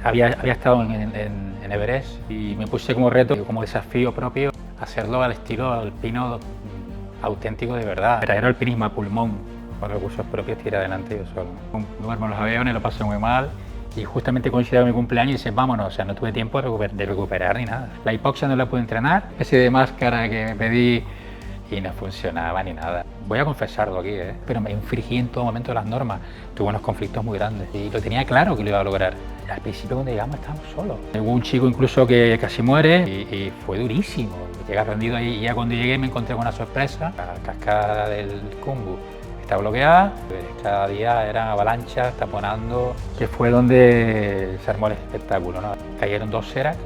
Había estado en Everest y me puse como reto, como desafío propio, hacerlo al estilo alpino auténtico de verdad. Era alpinismo a pulmón, con recursos propios, tira adelante yo solo. Duermo en los aviones, lo paso muy mal y justamente coincidió mi cumpleaños y dices, vámonos, o sea, no tuve tiempo de recuperar ni nada. La hipoxia no la pude entrenar, ese de máscara que me pedí y no funcionaba ni nada. Voy a confesarlo aquí, pero me infringí en todo momento las normas. Tuve unos conflictos muy grandes y lo tenía claro que lo iba a lograr. Al principio cuando llegamos estábamos solos. Hubo un chico incluso que casi muere y fue durísimo. Llegué rendido ahí y ya cuando llegué me encontré con una sorpresa. La cascada del Khumbu está bloqueada, cada día eran avalanchas, taponando, que fue donde se armó el espectáculo, ¿no? Cayeron 2 seras,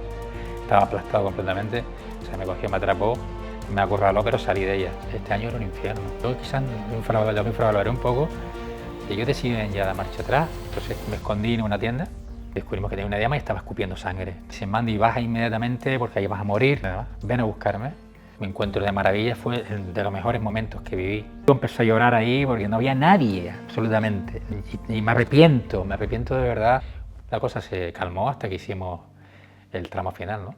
estaba aplastado completamente, se me cogió, me atrapó, me acorraló, pero salí de ella. Este año era un infierno. Yo quizás lo infravaloré un poco y ellos deciden ya dar marcha atrás. Entonces me escondí en una tienda, descubrimos que tenía una diama y estaba escupiendo sangre. Dicen, Mandy, baja inmediatamente porque ahí vas a morir, ven a buscarme. Mi encuentro de maravilla fue de los mejores momentos que viví. Yo empecé a llorar ahí porque no había nadie, absolutamente. Y me arrepiento de verdad. La cosa se calmó hasta que hicimos el tramo final, ¿no?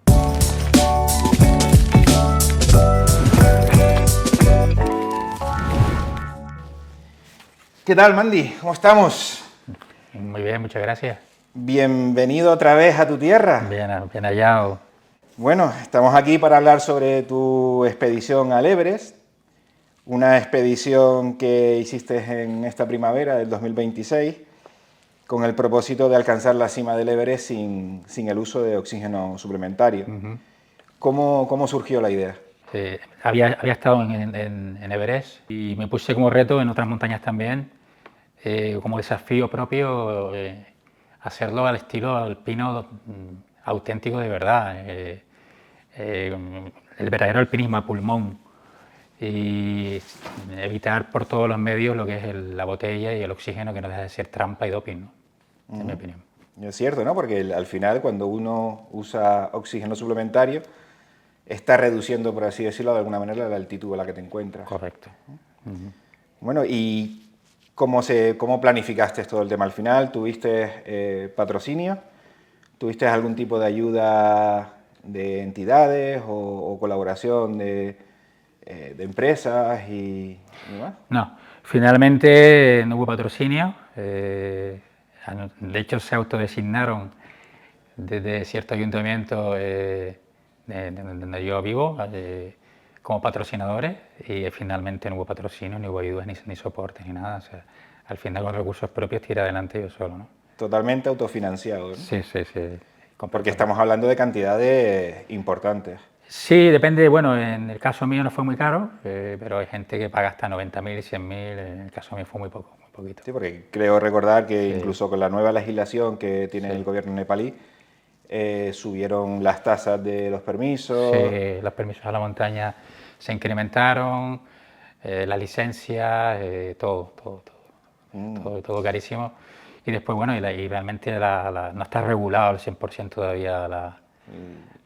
¿Qué tal, Mandy? ¿Cómo estamos? Muy bien, muchas gracias. Bienvenido otra vez a tu tierra. Bien hallado. Bueno, estamos aquí para hablar sobre tu expedición al Everest, una expedición que hiciste en esta primavera del 2026 con el propósito de alcanzar la cima del Everest sin el uso de oxígeno suplementario. ¿Cómo surgió la idea? Había estado en Everest y me puse como reto en otras montañas también, como desafío propio, hacerlo al estilo alpino auténtico de verdad. El verdadero alpinismo a pulmón y evitar por todos los medios lo que es la botella y el oxígeno, que no deja de ser trampa y doping, ¿no? En mi opinión. Es cierto, ¿no? Porque al final cuando uno usa oxígeno suplementario está reduciendo, por así decirlo, de alguna manera la altitud a la que te encuentras. Correcto. Bueno, ¿y cómo planificaste todo el tema? Al final, ¿tuviste patrocinio? ¿Tuviste algún tipo de ayuda de entidades o colaboración de empresas y demás? No, finalmente no hubo patrocinio. De hecho, se autodesignaron desde cierto ayuntamiento donde yo vivo como patrocinadores y finalmente no hubo patrocinio, ni hubo ayudas, ni soportes, ni nada. O sea, al final con recursos propios tira adelante yo solo, ¿no? Totalmente autofinanciado, ¿no? Sí. Porque estamos hablando de cantidades importantes. Sí, depende. Bueno, en el caso mío no fue muy caro, pero hay gente que paga hasta 90.000 y 100.000. En el caso mío fue muy poco, muy poquito. Sí, porque creo recordar que incluso con la nueva legislación que tiene el gobierno nepalí, subieron las tasas de los permisos. Sí, los permisos a la montaña se incrementaron, la licencia, todo carísimo. Y después, bueno, y realmente no está regulado al 100% todavía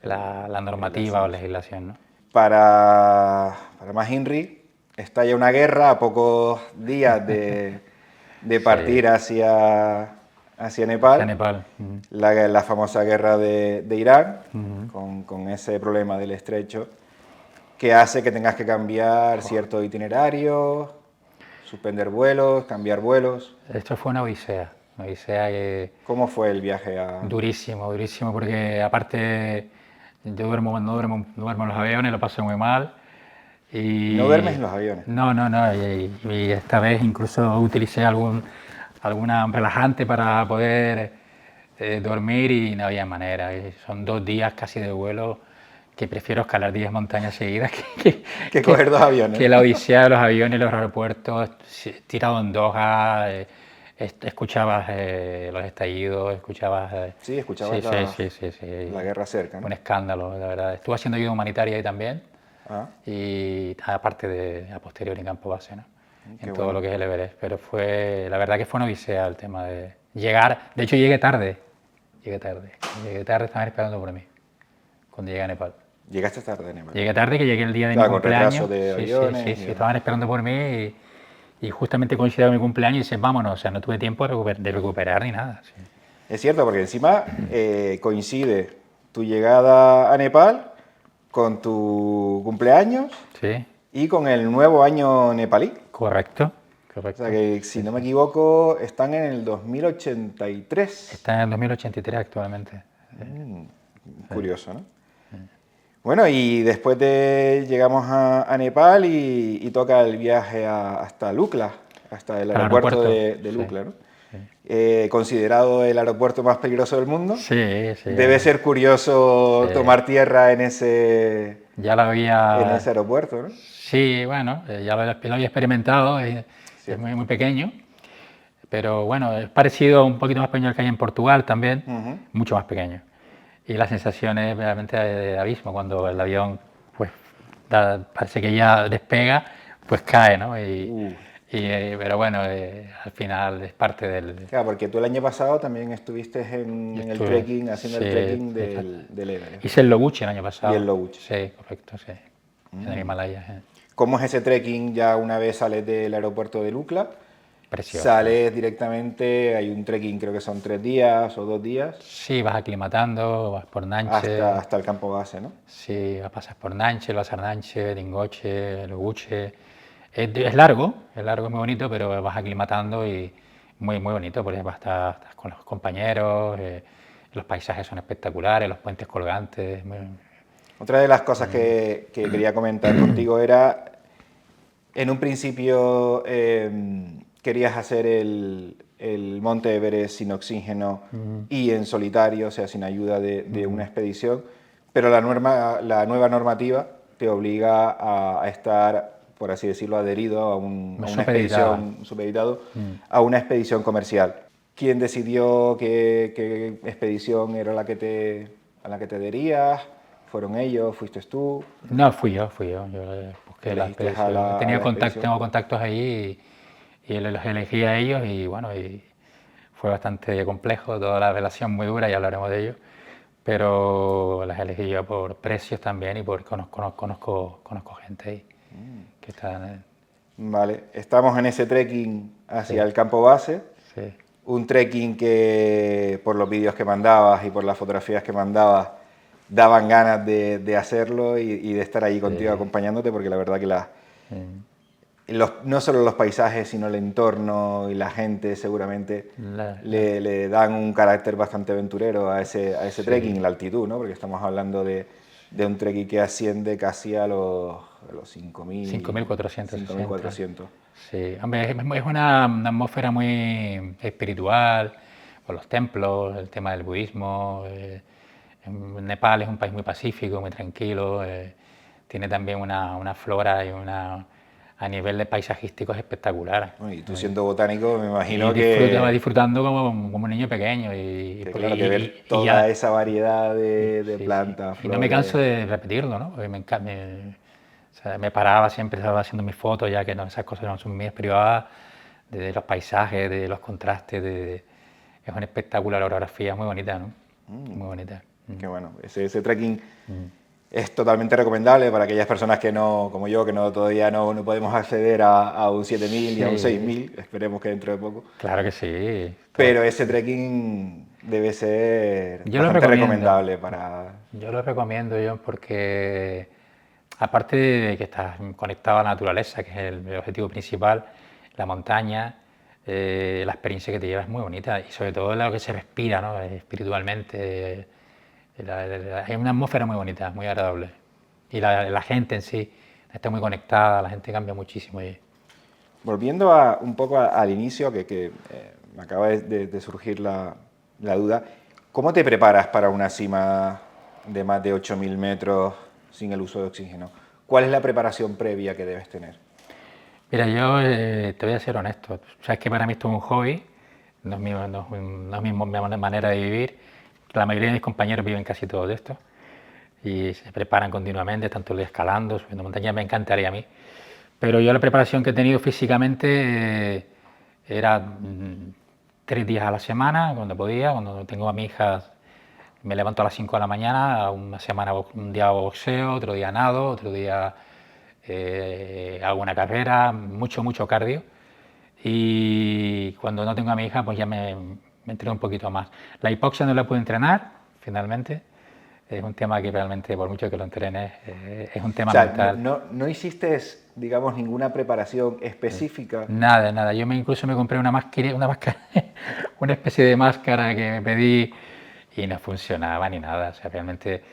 la normativa o legislación, ¿no? Para Mahinri estalla una guerra a pocos días de partir hacia Nepal. Hacia Nepal. La famosa guerra de Irán, con ese problema del estrecho, que hace que tengas que cambiar cierto itinerario, suspender vuelos, cambiar vuelos. Esto fue una odisea que... ¿Cómo fue el viaje a...? Durísimo, porque aparte yo no duermo en los aviones, lo paso muy mal. Y ¿No duermes en los aviones? No, y esta vez incluso utilicé alguna relajante para poder dormir y no había manera. Y son 2 días casi de vuelo que prefiero escalar 10 montañas seguidas que coger 2 aviones. Que la odisea de los aviones, los aeropuertos, tirado en Doha, escuchabas los estallidos, escuchabas... Sí, escuchabas la guerra cerca, ¿no? Un escándalo, la verdad. Estuve haciendo ayuda humanitaria ahí también. Y aparte a posteriori en campo base, ¿no? En todo lo que es el Everest. Pero la verdad que fue una odisea el tema de llegar. De hecho, llegué tarde, estaban esperando por mí cuando llegué a Nepal. ¿Llegaste tarde a Nepal? Llegué tarde, que llegué el día de mi cumpleaños. Con retraso de aviones. Sí, estaban esperando por mí y justamente coincidió mi cumpleaños y dicen, vámonos. O sea, no tuve tiempo de recuperar ni nada. Sí. Es cierto, porque encima coincide tu llegada a Nepal con tu cumpleaños Sí, y con el nuevo año nepalí. correcto, O correcto. sea que, si Sí, no me sí. equivoco, están en el 2083. Está en el 2083 actualmente. Sí, Curioso, ¿no? Bueno, y después llegamos a Nepal y toca el viaje hasta Lukla, hasta el Al aeropuerto aeropuerto, de sí, Lukla, ¿no? sí. Considerado el aeropuerto más peligroso del mundo. Sí, sí, Debe ser curioso sí. tomar tierra en Ya lo ese había, aeropuerto, ¿no? sí, bueno, lo había experimentado, es Cierto. muy, muy pequeño, pero bueno, es parecido un poquito más pequeño al que hay en Portugal también, Ujú. mucho más pequeño. Y la sensación es realmente de abismo cuando el avión, pues, parece que ya despega, pues cae, ¿no? Uh. Pero bueno, al final es parte del... Claro, porque tú el año pasado también estuviste Yo en el estuve, trekking, haciendo sí, el trekking exacto. del Everest Hice el Lobuche el año y el pasado, Lobuche. sí, correcto, sí, en el Himalaya, ¿Cómo es ese trekking ya una vez sales del aeropuerto de Lukla? precioso. Sales directamente, hay un trekking, creo que son 3 días o 2 días, Sí, vas aclimatando, vas por Nanche, hasta el campo base, ¿no? sí, pasas por Nanche, vas a Nanche, Dingoche, Lobuche. Es largo, es muy bonito, pero vas aclimatando y muy, muy bonito, porque estás con los compañeros, los paisajes son espectaculares, los puentes colgantes. Otra de las cosas que quería comentar contigo era, en un principio querías hacer el Monte Everest sin oxígeno y en solitario, o sea, sin ayuda de una expedición, pero la nueva normativa te obliga a estar, por así decirlo, adherido a Muy una supeditada. expedición, supeditado a una expedición comercial. ¿Quién decidió qué expedición era a la que te adherías? ¿Fueron ellos? ¿Fuiste tú? No, fui yo. Yo busqué la ¿Elegiste a expedición. a la expedición? Tengo contactos ahí y los elegí a ellos y bueno, y fue bastante complejo, toda la relación muy dura, ya hablaremos de ello, pero las elegí yo por precios también y por conozco gente ahí que está, Vale, estamos en ese trekking hacia sí, el campo base, sí, un trekking que por los vídeos que mandabas y por las fotografías que mandabas daban ganas de hacerlo y de estar ahí contigo sí, acompañándote, porque la verdad que sí. no solo los paisajes, sino el entorno y la gente seguramente La- la- le dan un carácter bastante aventurero a ese trekking, sí, y la altitud, ¿no? Porque estamos hablando de un trekking que asciende casi a los 5.460. 5.400. Sí, hombre, es una atmósfera muy espiritual, por los templos, el tema del budismo. Nepal es un país muy pacífico, muy tranquilo. Tiene también una flora y a nivel de paisajístico es espectacular. Bueno, y tú siendo botánico, me Y imagino va que, disfrutando como un niño pequeño. claro, que ver Y toda ya, esa variedad sí, de sí, sí. plantas, Y no me canso flores. de repetirlo, ¿no? Porque o sea, me paraba siempre, estaba haciendo mis fotos, ya que no, esas cosas no son mías privadas, de los paisajes, de los contrastes, es un espectáculo, la orografía es muy bonita, ¿no? Muy bonita. Que bueno, ese trekking es totalmente recomendable para aquellas personas que no, como yo, que todavía no podemos acceder a un 7.000 ni a un Sí, 6.000, esperemos que dentro de poco. claro que sí. Pero ese trekking debe ser Yo lo bastante recomiendo. recomendable para... Yo lo recomiendo yo porque, aparte de que estás conectado a la naturaleza, que es el objetivo principal, la montaña, la experiencia que te lleva es muy bonita y sobre todo lo que se respira, ¿no? Espiritualmente. Hay una atmósfera muy bonita, muy agradable. Y la gente en sí está muy conectada, la gente cambia muchísimo. Volviendo un poco al inicio, que me acaba de surgir la duda, ¿cómo te preparas para una cima de más de 8.000 metros sin el uso de oxígeno? ¿Cuál es la preparación previa que debes tener? Mira, yo te voy a ser honesto. Sabes que para mí esto es un hobby, no es mi manera de vivir. La mayoría de mis compañeros viven casi todo de esto y se preparan continuamente, tanto escalando, subiendo montañas, me encantaría a mí. Pero yo la preparación que he tenido físicamente era 3 días a la semana, cuando podía, cuando tengo a mi hija me levanto a las 5 de la mañana, una semana un día boxeo, otro día nado, otro día hago una carrera, mucho cardio. Y cuando no tengo a mi hija, pues ya me me entreno un poquito más. La hipoxia no la puedo entrenar, finalmente. Es un tema que realmente, por mucho que lo entrenes, es un tema O sea, mental. no hiciste, digamos, ninguna preparación específica. Nada, nada. Yo incluso me compré una máscara, una especie de máscara que me pedí y no funcionaba ni nada. O sea, realmente,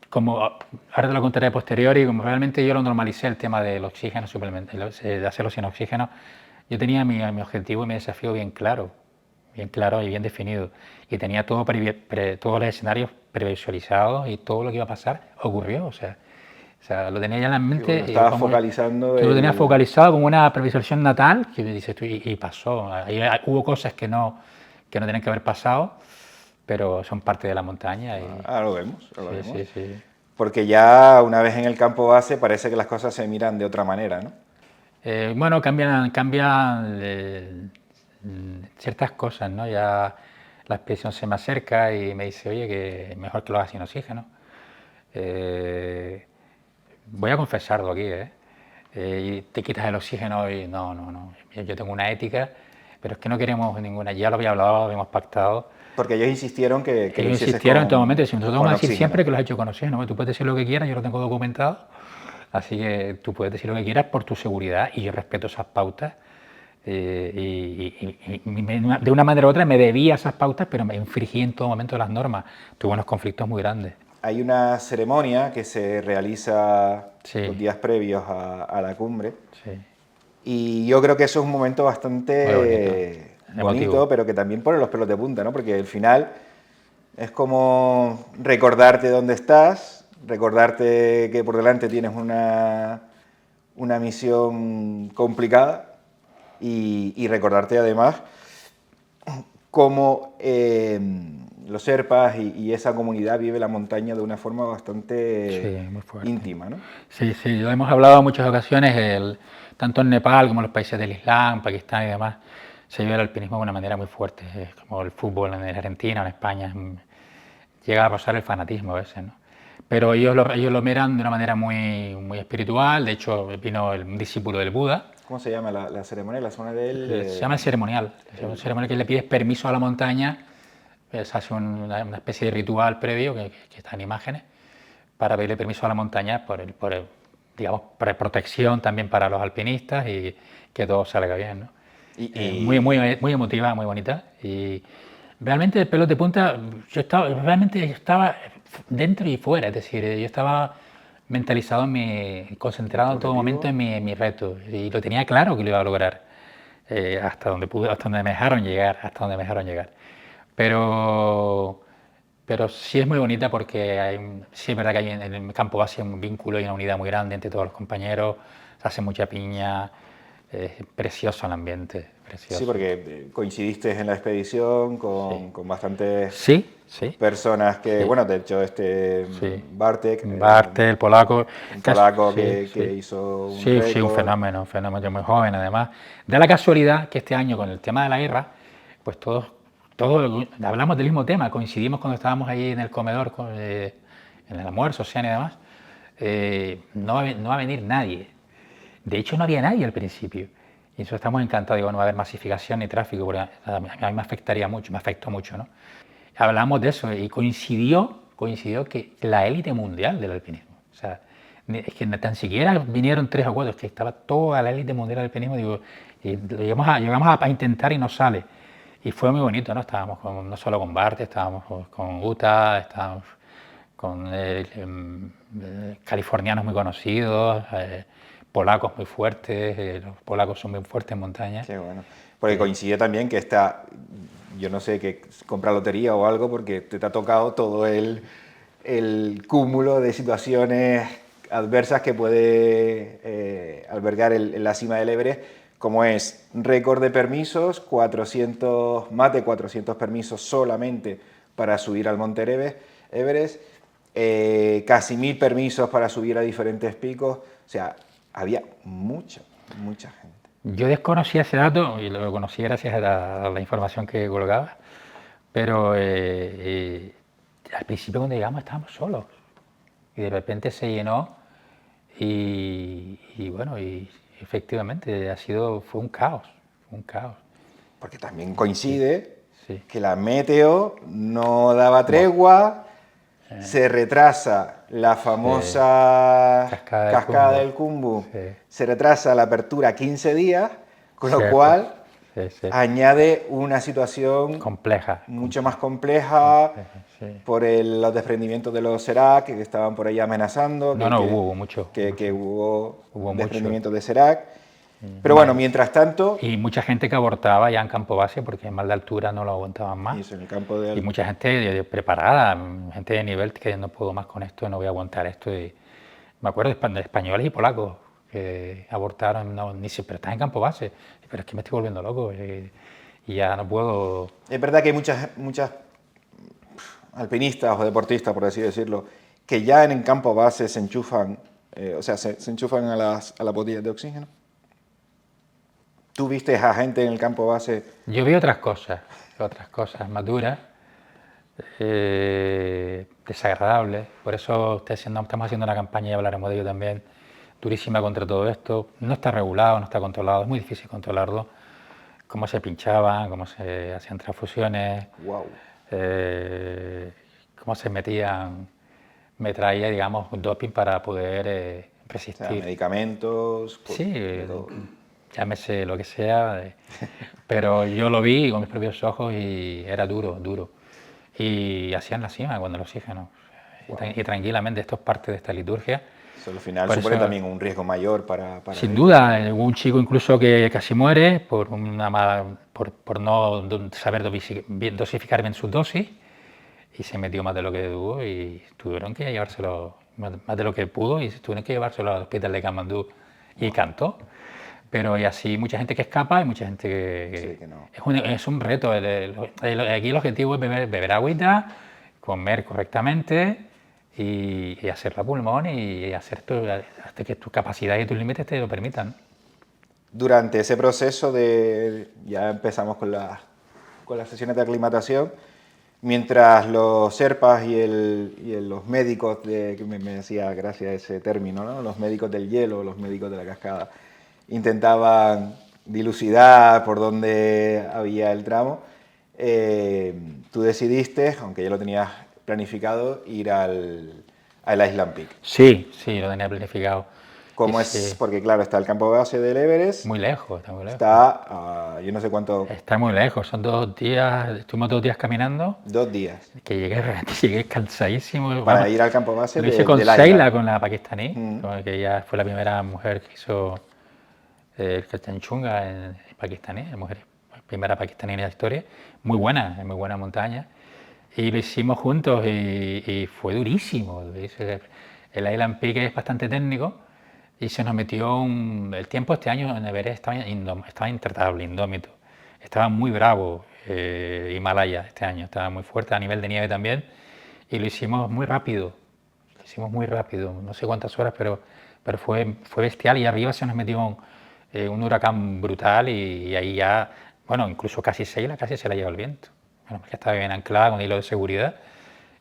como ahora te lo contaré a posteriori, como realmente yo lo normalicé el tema del oxígeno, de hacerlo sin oxígeno, yo tenía mi objetivo y mi desafío bien claro y bien definido. Y tenía todos los escenarios previsualizados y todo lo que iba a pasar ocurrió. O sea, lo tenía ya en la Sí, mente. bueno, estabas focalizando Yo lo tenía el... focalizado como una previsualización natal, que dices tú, y pasó. Ahí hubo cosas que no tenían que haber pasado, pero son parte de la montaña. Ahora lo vemos, ahora lo Sí, vemos. sí, sí. Porque ya una vez en el campo base parece que las cosas se miran de otra manera, ¿no? Bueno, cambian ciertas cosas, ¿no? Ya la expedición se me acerca y me dice, oye, que mejor que lo hagas sin oxígeno. Eh, Voy a confesarlo aquí, ¿eh? Y te quitas el oxígeno y no. Yo tengo una ética, pero es que no queremos ninguna. Ya lo había hablado, lo habíamos pactado. Porque ellos insistieron que lo Ellos hicieses insistieron en todo momento, y si nosotros con vamos a decir oxígeno. siempre que lo has hecho con oxígeno, ¿no? Tú puedes decir lo que quieras, yo lo tengo documentado, así que tú puedes decir lo que quieras por tu seguridad y yo respeto esas pautas. De una manera u otra me debía esas pautas, pero me infringí en todo momento las normas. Tuve unos conflictos muy grandes. Hay una ceremonia que se realiza Sí, los días previos a la cumbre sí, y yo creo que eso es un momento muy bonito, bastante bonito, emotivo. pero que también pone los pelos de punta, ¿no? Porque al final es como recordarte dónde estás, recordarte que por delante tienes una misión complicada y recordarte además cómo los Sherpas y esa comunidad vive la montaña de una forma Sí, bastante muy fuerte. íntima, ¿no? Sí, sí, lo hemos hablado en muchas ocasiones, tanto en Nepal como en los países del Islam, Pakistán y demás, se vive el alpinismo de una manera muy fuerte, como el fútbol en Argentina, en España, llega a pasar el fanatismo a veces, ¿no? Pero ellos lo miran de una manera muy espiritual, de hecho vino un discípulo del Buda, ¿Cómo se llama la ceremonia? La zona del... se llama el ceremonial, un ceremonial que le pides permiso a la montaña, se hace una especie de ritual previo, que está en imágenes, para pedirle permiso a la montaña digamos, por protección también para los alpinistas y que todo salga bien, ¿no? Muy emotiva, muy bonita. Y realmente el pelos de punta, realmente yo estaba dentro y fuera, es decir, yo estaba mentalizado concentrado en todo momento en mi reto y lo tenía claro que lo iba a lograr, hasta donde pude, hasta donde me dejaron llegar. Pero pero sí es muy bonita porque sí es verdad que hay en el campo base un vínculo y una unidad muy grande entre todos los compañeros, se hace mucha piña, es precioso el ambiente, precioso. Sí, porque coincidiste en la expedición con bastantes Sí, sí, personas que, sí, bueno, de hecho sí. Bartek, Bartel, el polaco. un polaco Sí, que sí. hizo un Sí, sí, un récord. fenómeno muy joven además. Da la casualidad que este año con el tema de la guerra, pues todos hablamos del mismo tema, coincidimos cuando estábamos ahí en el comedor, en el almuerzo, cena y demás. No va a venir nadie. De hecho, no había nadie al principio. Y eso estamos encantados. Digo, no va a haber masificación ni tráfico, porque a mí me afectaría mucho, me afectó mucho, ¿no? Hablamos de eso y coincidió que la élite mundial del alpinismo, o sea, es que tan siquiera vinieron 3 o 4, es que estaba toda la élite mundial del alpinismo, digo, y llegamos a intentar y no sale. Y fue muy bonito, ¿no? Estábamos no solo con Bart, estábamos con Uta, estábamos con californianos muy conocidos, polacos muy fuertes, los polacos son muy fuertes en montaña. Qué bueno. Porque coincide también que yo no sé, que compra lotería o algo, porque te ha tocado todo el cúmulo de situaciones adversas que puede albergar la cima del Everest, como es récord de permisos, más de 400 permisos solamente para subir al Monte Everest, casi 1000 permisos para subir a diferentes picos, o sea, había mucha gente. Yo desconocía ese dato y lo conocí gracias a la información que colgaba, pero al principio cuando llegamos estábamos solos y de repente se llenó y bueno, y efectivamente fue un caos, Porque también coincide sí. que la meteo no daba tregua, se retrasa la famosa cascada del Khumbu, Sí. se retrasa la apertura 15 días, con lo Cierto. cual Sí, sí. añade una situación Compleja. mucho más compleja Sí. por los desprendimientos de los Serac que estaban por ahí amenazando, No, hubo mucho. que hubo Hubo desprendimientos mucho. de Serac. Pero bueno, mientras tanto, Y mucha gente que abortaba ya en campo base porque en mal de altura no lo aguantaban más. y eso en el campo de Y mucha gente preparada, gente de nivel que no puedo más con esto, no voy a aguantar esto. Y me acuerdo de españoles y polacos que abortaron, no, ni siquiera estás en campo base, pero es que me estoy volviendo loco y ya no puedo. Es verdad que hay muchas alpinistas o deportistas, por así decirlo, que ya en el campo base se enchufan, o sea, se enchufan a las botellas de oxígeno. ¿Tú viste a gente en el campo base? Yo vi otras cosas más duras, desagradables. Por eso estamos haciendo una campaña y hablaremos de ello también, durísima contra todo esto. No está regulado, no está controlado, es muy difícil controlarlo. Cómo se pinchaban, cómo se hacían transfusiones, Wow. cómo se metían, me traía, digamos, doping para poder O resistir. sea, medicamentos, Sí, de todo. llámese lo que sea, pero yo lo vi con mis propios ojos y era duro, duro. Y hacían la cima con el oxígeno. Y tranquilamente, esto es parte de esta liturgia. Eso al final Por supone eso, también un riesgo mayor para sin ellos. duda, hubo un chico incluso que casi muere por no saber dosificar bien sus dosis y se metió más de lo que tuvo y tuvieron que llevárselo, más de lo que pudo, y tuvieron que llevárselo al hospital de Katmandú y cantó. Pero y así mucha gente que escapa y mucha gente Sí, que no. es un reto. Aquí el objetivo es beber agüita, comer correctamente y hacer la pulmón y hacer hasta que tus capacidades y tus límites te lo permitan. Durante ese proceso ya empezamos con las sesiones de aclimatación, mientras los serpas y los médicos, que me hacía gracia ese término, ¿no? Los médicos del hielo, los médicos de la cascada, intentaban dilucidar por dónde había el tramo, tú decidiste, aunque ya lo tenías planificado, ir al Island Peak. Sí, lo tenía planificado. ¿Cómo es? Porque claro, está el campo base del Everest. Muy lejos, está muy lejos. Está, yo no sé cuánto... Está muy lejos, son 2 días, estuvimos 2 días caminando. 2 días. Que llegué cansadísimo. Para ir al campo base lo hice con del Sheila, Island. con la pakistaní, que ella fue la primera mujer que hizo el Kanchenjunga en pakistaní, la mujer primera pakistaní en la historia. Muy buena montaña. Y lo hicimos juntos y fue durísimo. El Island Peak es bastante técnico y se nos metió el tiempo este año en Everest estaba intratable, indómito. Estaba muy bravo Himalaya este año, estaba muy fuerte a nivel de nieve también y lo hicimos muy rápido. No sé cuántas horas, pero fue bestial y arriba se nos metió un huracán brutal y ahí ya, bueno, incluso casi se la llevó el viento. Bueno, ya estaba bien anclada con hilo de seguridad.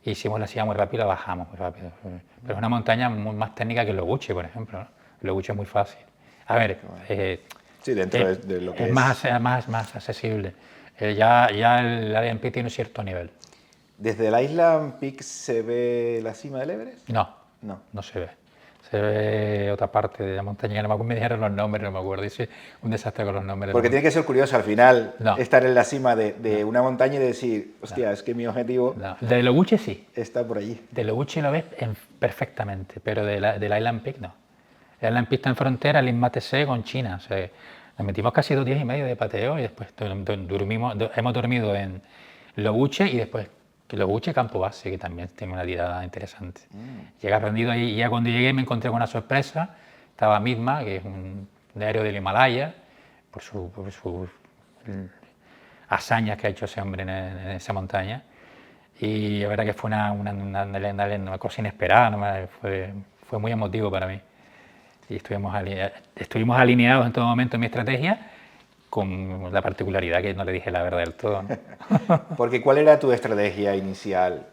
Hicimos la silla muy rápido y la bajamos muy rápido. Pero es una montaña más técnica que el Loguche, por ejemplo, ¿no? El Loguche es muy fácil. A ver, sí, dentro de lo que es más accesible. Ya el Island Peak tiene un cierto nivel. ¿Desde el Island Peak se ve la cima del Everest? No se ve. Se ve otra parte de la montaña, no me dijeron los nombres, no me acuerdo, dice un desastre con los nombres. Porque tiene que ser curioso al final estar en la cima de una montaña y decir, hostia, es que mi objetivo de Loguche sí. Está por allí. De Loguche lo ves perfectamente, pero del Island Peak no. El Island Peak está en frontera, el INMATC con China. O sea, nos metimos casi 2 días y medio de pateo y después hemos dormido en Loguche y después Loguche Campo Base, que también tiene una tirada interesante. Llegué rendido ahí y ya cuando llegué me encontré con una sorpresa. Estaba Misma, que es un diario del Himalaya, por sus hazañas que ha hecho ese hombre en esa montaña. Y la verdad que fue una cosa inesperada, fue muy emotivo para mí. Y estuvimos alineados en todo momento en mi estrategia, con la particularidad que no le dije la verdad del todo, ¿no? Porque ¿cuál era tu estrategia inicial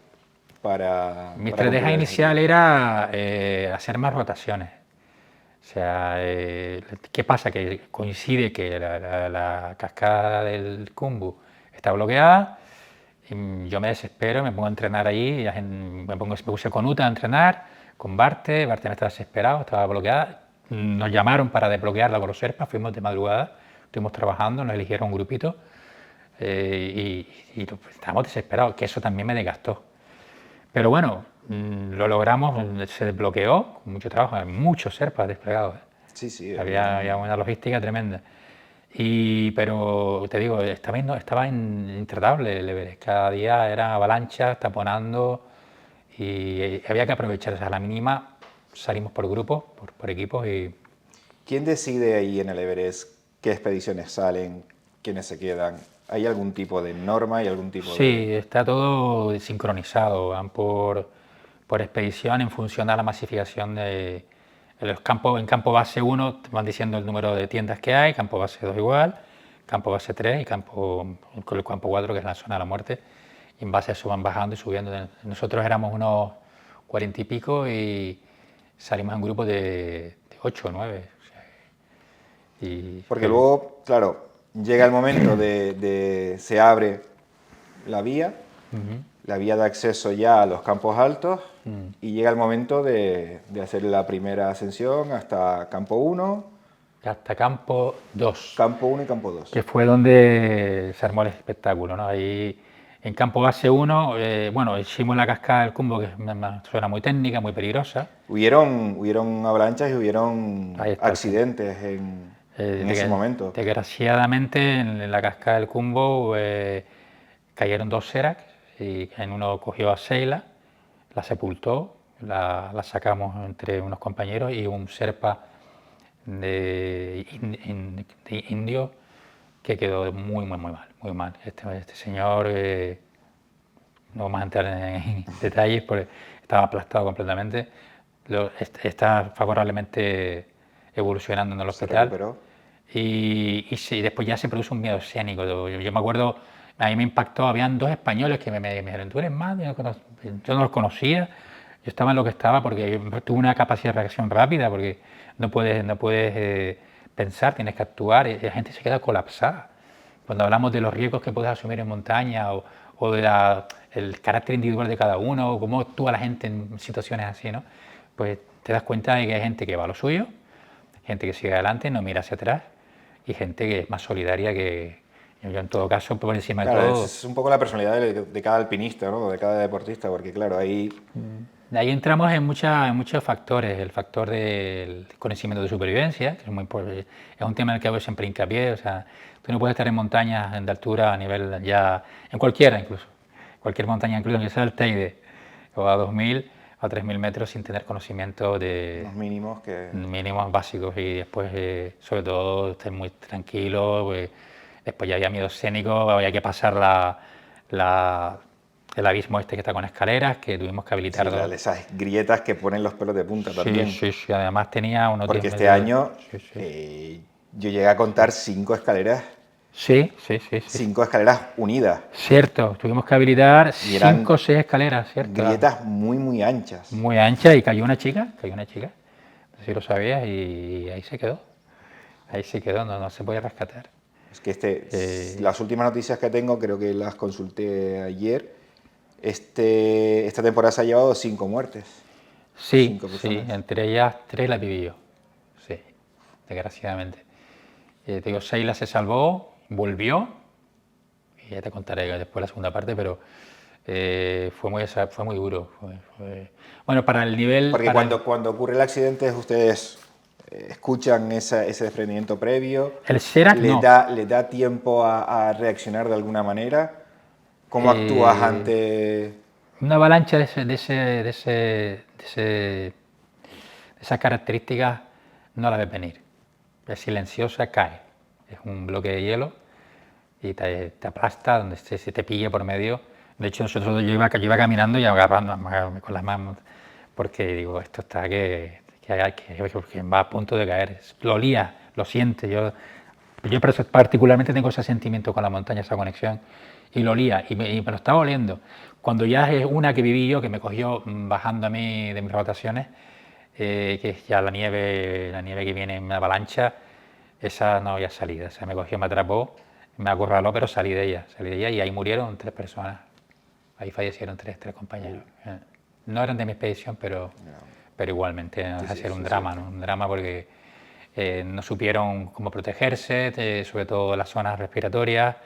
para... Mi estrategia inicial era hacer más rotaciones. O sea, ¿qué pasa? Que coincide que la cascada del Khumbu está bloqueada Y yo me desespero, me pongo a entrenar allí, me puse con Uta a entrenar, con Barte me estaba desesperado, estaba bloqueada. Nos llamaron para desbloquearla con los Sherpas, fuimos de madrugada, estuvimos trabajando, nos eligieron un grupito y estábamos desesperados, que eso también me desgastó. Pero bueno, lo logramos, se desbloqueó, con mucho trabajo, hay muchos Sherpas desplegados. Sí, sí. Había una logística tremenda. Pero te digo, estaba intratable el Everest. Cada día era avalanchas, taponando y había que aprovechar. O sea, a la mínima salimos por grupos, por equipos y ¿Quién decide ahí en el Everest qué expediciones salen, quiénes se quedan? ¿Hay algún tipo de norma y algún tipo de...? sí, está todo sincronizado. Van por expedición en función a la masificación de los campos. En campo base 1 te van diciendo el número de tiendas que hay, campo base 2 igual, campo base 3 y con el campo 4 que es la zona de la muerte. Y en base a eso van bajando y subiendo. Nosotros éramos unos 40 y pico y salimos en grupos de 8 o 9. O sea, Porque luego, claro, llega el momento se abre la vía de acceso ya a los campos altos y llega el momento de hacer la primera ascensión hasta campo 1. Hasta campo 2. Campo 1 y campo 2. Que fue donde se armó el espectáculo, ¿no? Ahí en campo base 1, bueno, hicimos la cascada del Cumbo, que es una zona muy técnica, muy peligrosa. Hubieron avalanchas y hubieron accidentes en ese momento. Desgraciadamente en la cascada del Cumbo cayeron 2 Seracs y en uno cogió a Sheila, la sepultó, la sacamos entre unos compañeros y un Sherpa de indio que quedó muy mal. Este señor, no vamos a entrar en detalles porque estaba aplastado completamente. Está favorablemente evolucionando en el hospital. Se recuperó. Y después ya se produce un miedo escénico. Yo me acuerdo, a mí me impactó, habían 2 españoles que me dijeron, ¿tú eres más? Yo no los conocía, yo estaba en lo que estaba porque tuve una capacidad de reacción rápida, porque no puedes pensar, tienes que actuar, y la gente se queda colapsada. Cuando hablamos de los riesgos que puedes asumir en montaña o el carácter individual de cada uno, o cómo actúa la gente en situaciones así, ¿no? Pues te das cuenta de que hay gente que va a lo suyo, gente que sigue adelante, no mira hacia atrás, y gente que es más solidaria que yo en todo caso, por encima de todo. Es un poco la personalidad de cada alpinista, ¿no? De cada deportista, porque claro, ahí... Ahí entramos en muchos factores. El factor del conocimiento de supervivencia, que es muy importante, es un tema en el que hago siempre hincapié. O sea, tú no puedes estar en montañas de altura a nivel ya, en cualquiera incluso, cualquier montaña, incluso que sea el Teide, o a 2000 a 3000 metros sin tener conocimiento de los mínimos básicos y después, sobre todo, estar muy tranquilo. Pues, después ya había miedo escénico, había que pasar el abismo este que está con escaleras, que tuvimos que habilitar. Sí, esas grietas que ponen los pelos de punta también. Sí, además tenía unos 10 porque metros. Este año yo llegué a contar 5 escaleras. Sí. 5 escaleras unidas. Cierto, tuvimos que habilitar 5 o 6 escaleras, ¿cierto? Grietas muy anchas. Muy anchas y cayó una chica, no sé si lo sabías, y ahí se quedó. No se podía rescatar. Es que las últimas noticias que tengo, creo que las consulté ayer, esta temporada se ha llevado 5 muertes. Sí, entre ellas 3 las viví yo. Sí, desgraciadamente. Te digo, Sheila se salvó, volvió, y ya te contaré después la segunda parte, pero fue muy duro. Bueno, para el nivel... Porque cuando ocurre el accidente, ustedes escuchan ese desprendimiento previo. El Serac ¿Le da tiempo a reaccionar de alguna manera? ¿Cómo actúas ante...? Una avalancha de esas características no la ves venir. Es silenciosa, cae. Es un bloque de hielo y te aplasta donde se te pille por medio. De hecho, yo iba caminando y agarrando con las manos porque digo, esto está que va a punto de caer. Lo olía, lo siente. Yo particularmente tengo ese sentimiento con la montaña, esa conexión. Y lo olía, y me lo estaba oliendo. Cuando ya es una que viví yo, que me cogió bajando a mí de mis rotaciones, que es ya la nieve que viene en una avalancha, esa no había salida. Me cogió, me atrapó, me acorraló, pero salí de ella y ahí murieron 3 personas. Ahí fallecieron tres compañeros. No eran de mi expedición, pero igualmente no deja de ser un drama, ¿no? Un drama porque no supieron cómo protegerse, sobre todo las zonas respiratorias,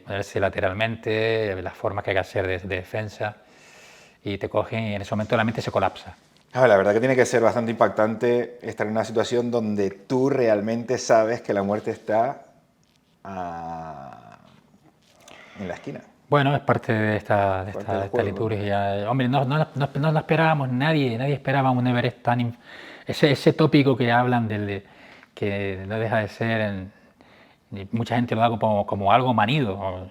ponerse lateralmente, las formas que hay que hacer de defensa, y te cogen y en ese momento la mente se colapsa. La verdad que tiene que ser bastante impactante estar en una situación donde tú realmente sabes que la muerte está en la esquina. Bueno, es parte de esta liturgia. Hombre, no la esperábamos, nadie esperaba un Everest tan... Ese tópico que hablan que no deja de ser... mucha gente lo da como algo manido.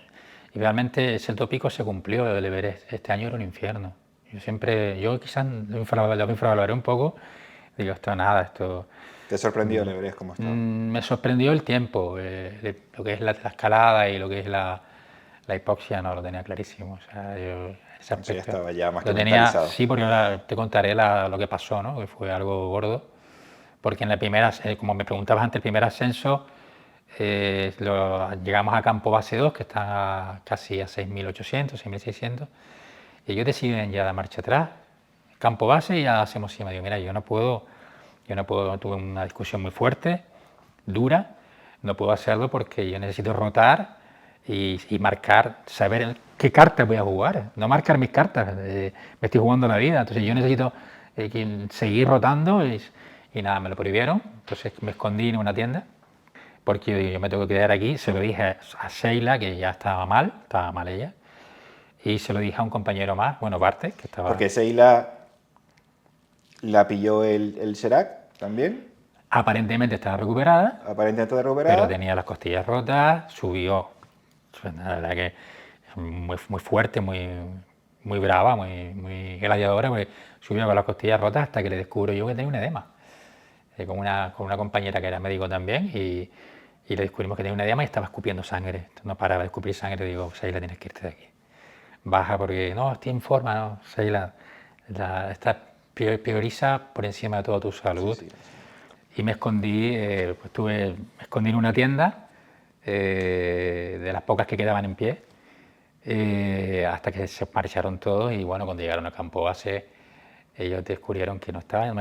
Y realmente ese tópico se cumplió, el Everest. Este año era un infierno. Yo quizás lo infravaloré un poco. Digo, esto... ¿Te sorprendió el Everest cómo estaba? Me sorprendió el tiempo, lo que es la escalada y lo que es la hipoxia, no lo tenía clarísimo. O sea, yo ese aspecto ya estaba ya más que lo tenía, mentalizado. sí, porque ahora te contaré lo que pasó, ¿no? Que fue algo gordo. Porque en la primera, como me preguntabas antes, el primer ascenso, llegamos a campo base 2, que está casi a 6.800, 6.600, y ellos deciden ya dar marcha atrás, campo base, y ya hacemos cima. Digo, mira, yo no puedo, tuve una discusión muy fuerte, dura, no puedo hacerlo porque yo necesito rotar y marcar, saber qué cartas voy a jugar, no marcar mis cartas, me estoy jugando la vida, entonces yo necesito seguir rotando y nada, me lo prohibieron, entonces me escondí en una tienda porque yo me tengo que quedar aquí, se lo dije a Sheila, que ya estaba mal ella, y se lo dije a un compañero más, bueno, Barte, que estaba... Porque Sheila la pilló el Serac también. Aparentemente estaba recuperada. Aparentemente estaba recuperada. Pero tenía las costillas rotas, subió. La verdad que muy fuerte, muy brava, muy gladiadora, pues subió con las costillas rotas hasta que le descubro yo que tenía un edema. Con una compañera que era médico también y le descubrimos que tenía un edema y estaba escupiendo sangre. No paraba de escupir sangre. Digo, Sheila, tienes que irte de aquí. Baja porque, no, estoy en forma, no, Sheila, prioriza por encima de todo tu salud. Sí. Y me escondí, me escondí en una tienda de las pocas que quedaban en pie hasta que se marcharon todos y bueno, cuando llegaron al campo base ellos descubrieron que no estaba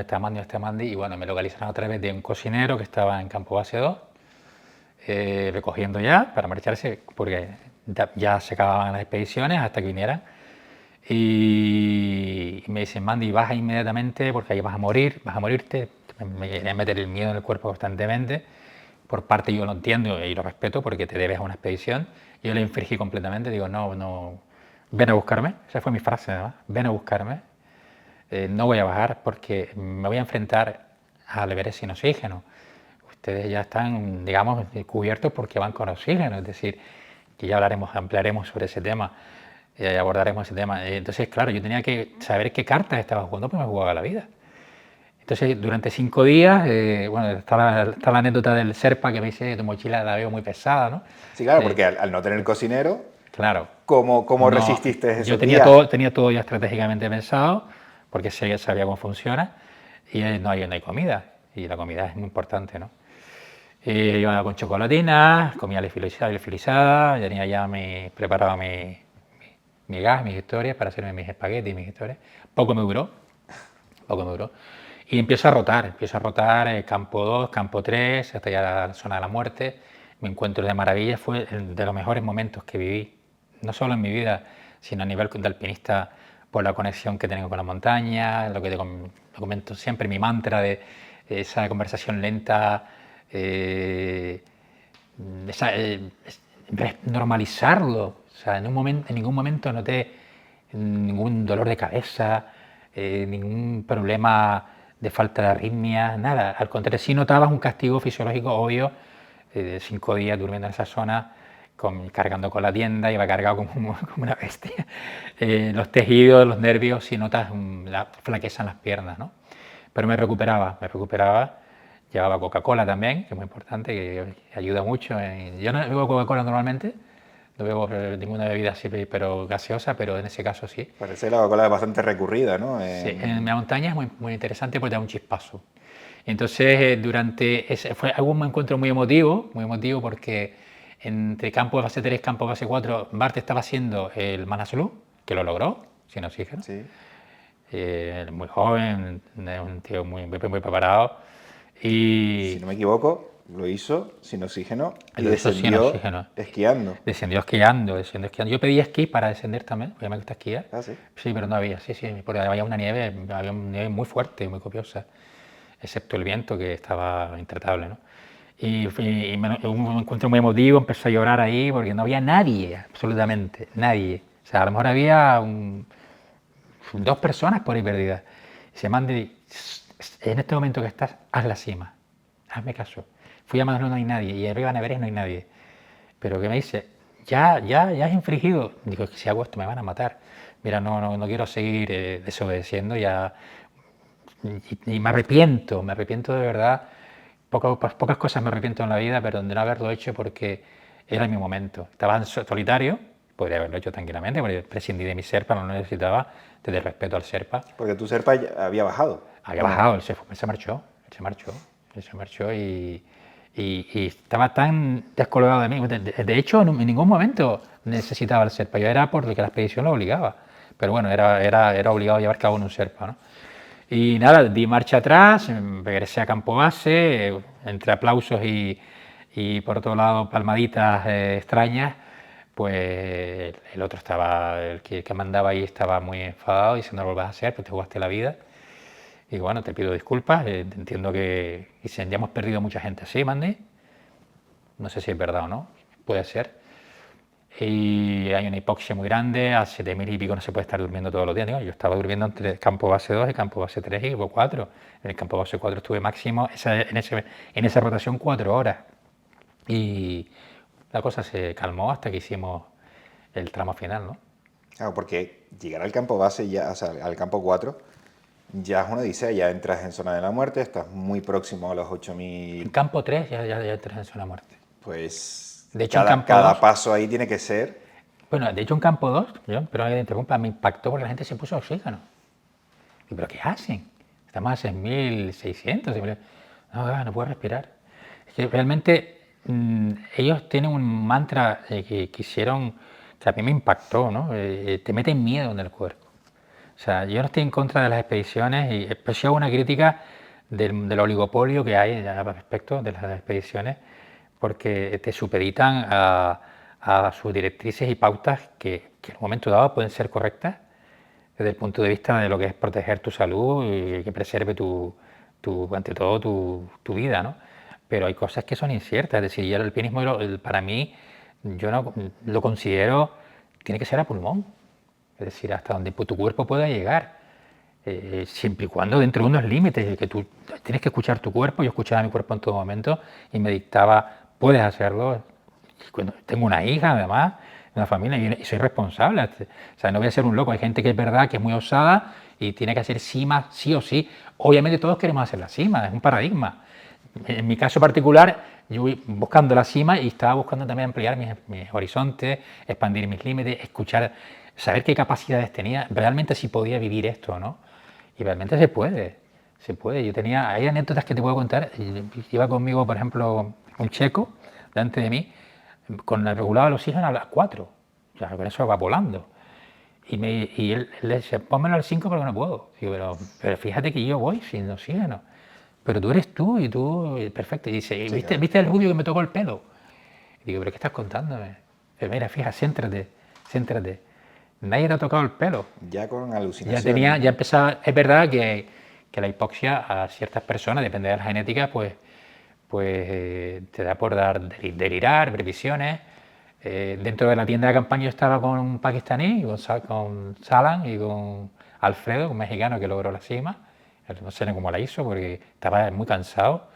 Mandi y bueno, me localizaron a través de un cocinero que estaba en campo base 2 recogiendo ya para marcharse porque ya se acababan las expediciones hasta que vinieran y me dicen, Mandi, baja inmediatamente porque ahí vas a morirte. Me querían meter el miedo en el cuerpo constantemente. Por parte yo lo entiendo y lo respeto porque te debes a una expedición. Yo le infringí completamente, digo, no, ven a buscarme. Esa fue mi frase, además, ven a buscarme. No voy a bajar porque me voy a enfrentar al Everest sin oxígeno. Ustedes ya están, digamos, cubiertos porque van con oxígeno, es decir, que ya ampliaremos sobre ese tema, abordaremos ese tema. Entonces, claro, yo tenía que saber qué cartas estaba jugando porque me jugaba la vida. Entonces, durante 5 días, bueno, está la anécdota del Sherpa que me dice, tu mochila la veo muy pesada, ¿no? Sí, claro, porque al no tener cocinero, claro, ¿cómo resististe esos yo días? Tenía todo ya estratégicamente pensado, porque sabía cómo funciona, y no hay comida, y la comida es muy importante, ¿no? Yo iba con chocolatina, comía liofilizada, tenía ya preparado mi gas, mis historias, para hacerme mis espaguetis, mis historias. Poco me duró. Y empiezo a rotar campo 2, campo 3, hasta ya la zona de la muerte. Me encuentro de maravilla, fue de los mejores momentos que viví, no solo en mi vida, sino a nivel de alpinista, por la conexión que tengo con la montaña, lo que te comento siempre, mi mantra de esa conversación lenta, normalizarlo. O sea, en ningún momento noté ningún dolor de cabeza, ningún problema de falta de arritmia, nada. Al contrario, sí notabas un castigo fisiológico obvio, 5 días durmiendo en esa zona, cargando con la tienda, iba cargado como una bestia. Los tejidos, los nervios, sí notas la flaqueza en las piernas, ¿no? Pero me recuperaba. Llevaba Coca-Cola también, que es muy importante, que ayuda mucho. Yo no bebo Coca-Cola normalmente, no bebo ninguna bebida así, pero gaseosa, pero en ese caso sí. Parece la Coca-Cola bastante recurrida, ¿no? Sí, en la montaña es muy interesante porque da un chispazo. Entonces, hubo un encuentro muy emotivo porque entre campo base 3 y campo base 4, Bart estaba haciendo el Manaslu, que lo logró, sin oxígeno. Sí. Muy joven, un tío muy preparado. Y Si no me equivoco, lo hizo sin oxígeno y lo hizo sin descendió oxígeno. esquiando. Descendió esquiando. Yo pedí esquí para descender también, porque me gusta esquiar. Ah, sí. Sí, pero no había, sí, porque había una nieve muy fuerte, muy copiosa, excepto el viento que estaba intratable, ¿no? Un encuentro muy emotivo, empezó a llorar ahí porque no había nadie, absolutamente, nadie. O sea, a lo mejor había 2 personas por ahí perdidas. Y se Mandy, en este momento que estás, haz la cima, hazme caso. Fui a Manaslu, no hay nadie, y arriba en Everest no hay nadie. Pero que me dice, ya has infringido. Digo, es que si hago esto me van a matar. Mira, no quiero seguir desobedeciendo ya. Y me arrepiento de verdad. Pocas cosas me arrepiento en la vida, pero de no haberlo hecho porque era mi momento. Estaba en solitario, podría haberlo hecho tranquilamente, porque prescindí de mi Sherpa, no lo necesitaba, desde respeto al Sherpa. Porque tu Sherpa ya había bajado. Había bajado, él se marchó y estaba tan descolgado de mí. De hecho, en ningún momento necesitaba el Sherpa, yo era porque la expedición lo obligaba. Pero bueno, era obligado a llevar a cabo un Sherpa, ¿no? Y nada, di marcha atrás, regresé a campo base, entre aplausos y por otro lado palmaditas extrañas, pues el otro estaba, el que mandaba ahí estaba muy enfadado y no lo vuelvas a hacer, pues te jugaste la vida. Y bueno, te pido disculpas, entiendo que ya hemos perdido mucha gente así, Mandy. No sé si es verdad o no, puede ser. Y hay una hipoxia muy grande, a 7.000 y pico no se puede estar durmiendo todos los días. Digo, yo estaba durmiendo entre el campo base 2 y campo base 3 y 4. En el campo base 4 estuve máximo en esa rotación 4 horas. Y la cosa se calmó hasta que hicimos el tramo final, ¿no? Claro, porque llegar al campo base, ya, o sea, al campo 4, ya es una odisea, ya entras en zona de la muerte, estás muy próximo a los En 8.000. campo 3 ya entras en zona muerte. Pues De hecho, en cada, campo cada 2, paso ahí tiene que ser. bueno, de hecho en campo 2, pero me interrumpa, me impactó porque la gente se puso oxígeno. Y, ¿pero qué hacen? Estamos a 6.600. No puedo respirar. Es que realmente ellos tienen un mantra que hicieron, que a mí me impactó, ¿no? Te meten miedo en el cuerpo. O sea, yo no estoy en contra de las expediciones, y pero sí hago una crítica del oligopolio que hay al respecto de las expediciones, porque te supeditan a sus directrices y pautas que en un momento dado pueden ser correctas desde el punto de vista de lo que es proteger tu salud y que preserve ante todo tu vida, ¿no? Pero hay cosas que son inciertas, es decir, el alpinismo para mí, yo no lo considero, tiene que ser a pulmón, es decir, hasta donde tu cuerpo pueda llegar, siempre y cuando dentro de unos límites, que tú tienes que escuchar tu cuerpo. Yo escuchaba a mi cuerpo en todo momento y me dictaba, puedes hacerlo. Cuando tengo una hija, además, una familia, y soy responsable. O sea, no voy a ser un loco. Hay gente que es verdad que es muy osada y tiene que hacer cima sí o sí. Obviamente todos queremos hacer la cima, es un paradigma. En mi caso particular, yo voy buscando la cima y estaba buscando también ampliar mis horizontes, expandir mis límites, escuchar, saber qué capacidades tenía, realmente si podía vivir esto, ¿no? Y realmente se puede. Hay anécdotas que te puedo contar. Iba conmigo, por ejemplo, un checo delante de mí, con el regulado del oxígeno a las 4. O sea, con eso va volando. Y él le dice, pónmelo al 5 porque no puedo. Digo, pero fíjate que yo voy sin oxígeno. Pero tú eres tú y tú, perfecto. Y dice, Sí, ¿viste, claro. ¿viste el rubio que me tocó el pelo? Y digo, ¿pero qué estás contándome? Pero mira, fíjate, céntrate. Nadie te ha tocado el pelo. Ya con alucinaciones. Ya empezaba. Es verdad que la hipoxia a ciertas personas, depende de la genética, pues te da por delirar, previsiones. Dentro de la tienda de campaña yo estaba con un pakistaní, con Salan y con Alfredo, un mexicano que logró la cima. No sé cómo la hizo porque estaba muy cansado.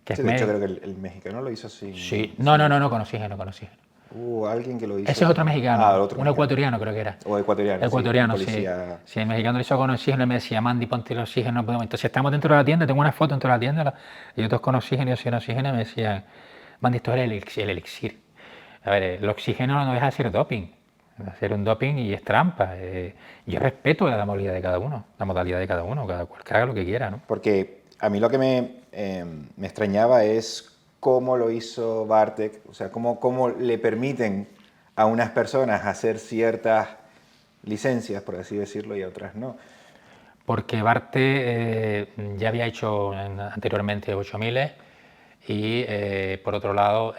Sí, de hecho creo que el mexicano lo hizo sin... Sí, no, con oxígeno. Hubo alguien que lo hizo... Ese es otro mexicano, Ah, el otro un mexicano. ecuatoriano creo que era. O ecuatoriano, Ecuatoriano, sí. sí. Policía... Sí, el mexicano lo hizo con oxígeno y me decía, Mandy, ponte el oxígeno, no podemos. Entonces estamos dentro de la tienda, tengo una foto dentro de la tienda, y otros con oxígeno y yo sin oxígeno, y me decían, Mandy, esto es el elixir. A ver, el oxígeno no deja de ser doping, de hacer un doping y es trampa. Yo respeto la modalidad de cada uno, cada cual que haga lo que quiera, ¿no? Porque a mí lo que me extrañaba es cómo lo hizo Bartek, o sea, cómo le permiten a unas personas hacer ciertas licencias, por así decirlo, y a otras no. Porque Barte ya había hecho anteriormente 8000 y por otro lado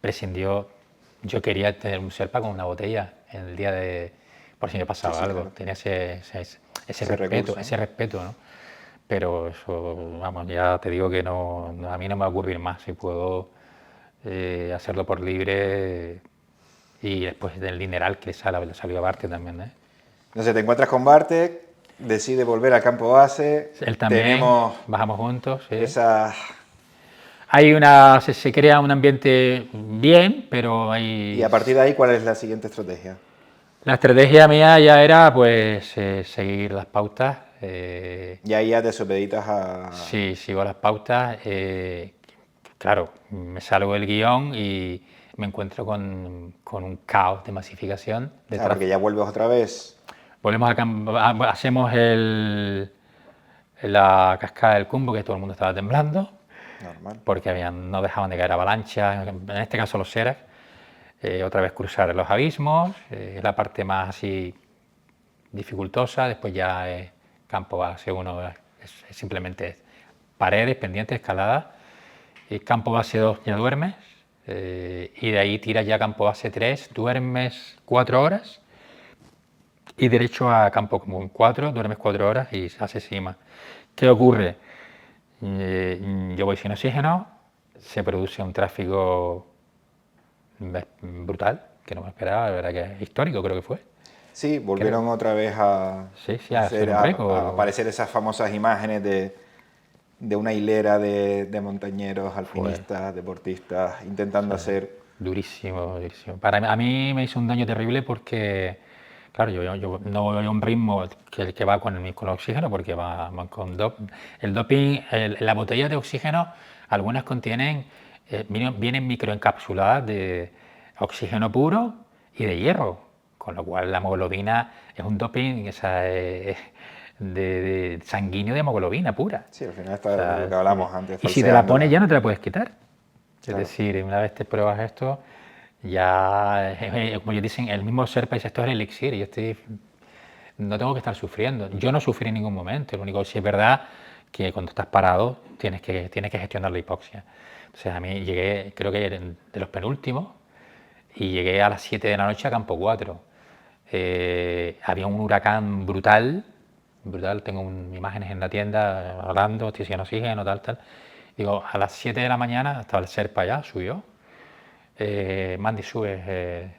prescindió. Yo quería tener un Sherpa con una botella en el día de, por si me pasaba Sí, algo. claro. Tenía ese respeto, recurso, ¿no? ese respeto, ¿no? Pero eso, vamos, ya te digo que a mí no me va a ocurrir más. Si puedo hacerlo por libre y después del dineral que le salió a Barte también, ¿eh? Entonces te encuentras con Bartek, decide volver al campo base, Él también, tenemos bajamos juntos, sí. esa... Se crea un ambiente bien, pero Y hay... a partir de ahí, ¿cuál es la siguiente estrategia? La estrategia mía ya era pues seguir las pautas. Y ahí ya te supeditas a... Sí, sigo las pautas. Claro, me salgo del guión y me encuentro con un caos de masificación. De Ah, porque ya vuelves otra vez. Volvemos hacemos la cascada del Cumbo, que todo el mundo estaba temblando, Normal. porque no dejaban de caer avalanchas, en este caso los Serac. Otra vez cruzar los abismos, la parte más así dificultosa, después ya campo base 1 es simplemente paredes, pendientes, escalada, y campo base 2 ya duermes, y de ahí tiras ya campo base 3, duermes 4 horas, y derecho a campo común 4, duermes 4 horas y haces cima. ¿Qué ocurre? Yo voy sin oxígeno, se produce un tráfico brutal, que no me esperaba, de verdad que es histórico, creo que fue. Sí, volvieron otra vez a, Sí, a hacer un a récord. aparecer esas famosas imágenes de una hilera de montañeros, alpinistas, deportistas, intentando hacer... Durísimo, durísimo. A mí me hizo un daño terrible porque, claro, yo no voy a un ritmo que va con el oxígeno, porque va con el doping, la botella de oxígeno, algunas contienen, vienen microencapsuladas de oxígeno puro y de hierro, con lo cual la hemoglobina es un doping de sanguíneo de hemoglobina pura. Sí, al final está lo que hablamos antes. Y si te la pones falseándola. ya no te la puedes quitar. Claro. Es decir, una vez te pruebas esto, ya, como ellos dicen, el mismo Sherpa dice, esto es el elixir, y no tengo que estar sufriendo. Yo no sufrí en ningún momento, lo único que sí es verdad que cuando estás parado tienes que gestionar la hipoxia. Entonces a mí llegué, creo que de los penúltimos, y llegué a las 7 de la noche a campo 4. Había un huracán brutal, tengo imágenes en la tienda hablando, estoy sin oxígeno, tal. Digo, a las 7 de la mañana estaba el Sherpa ya, subió. Mandy, sube.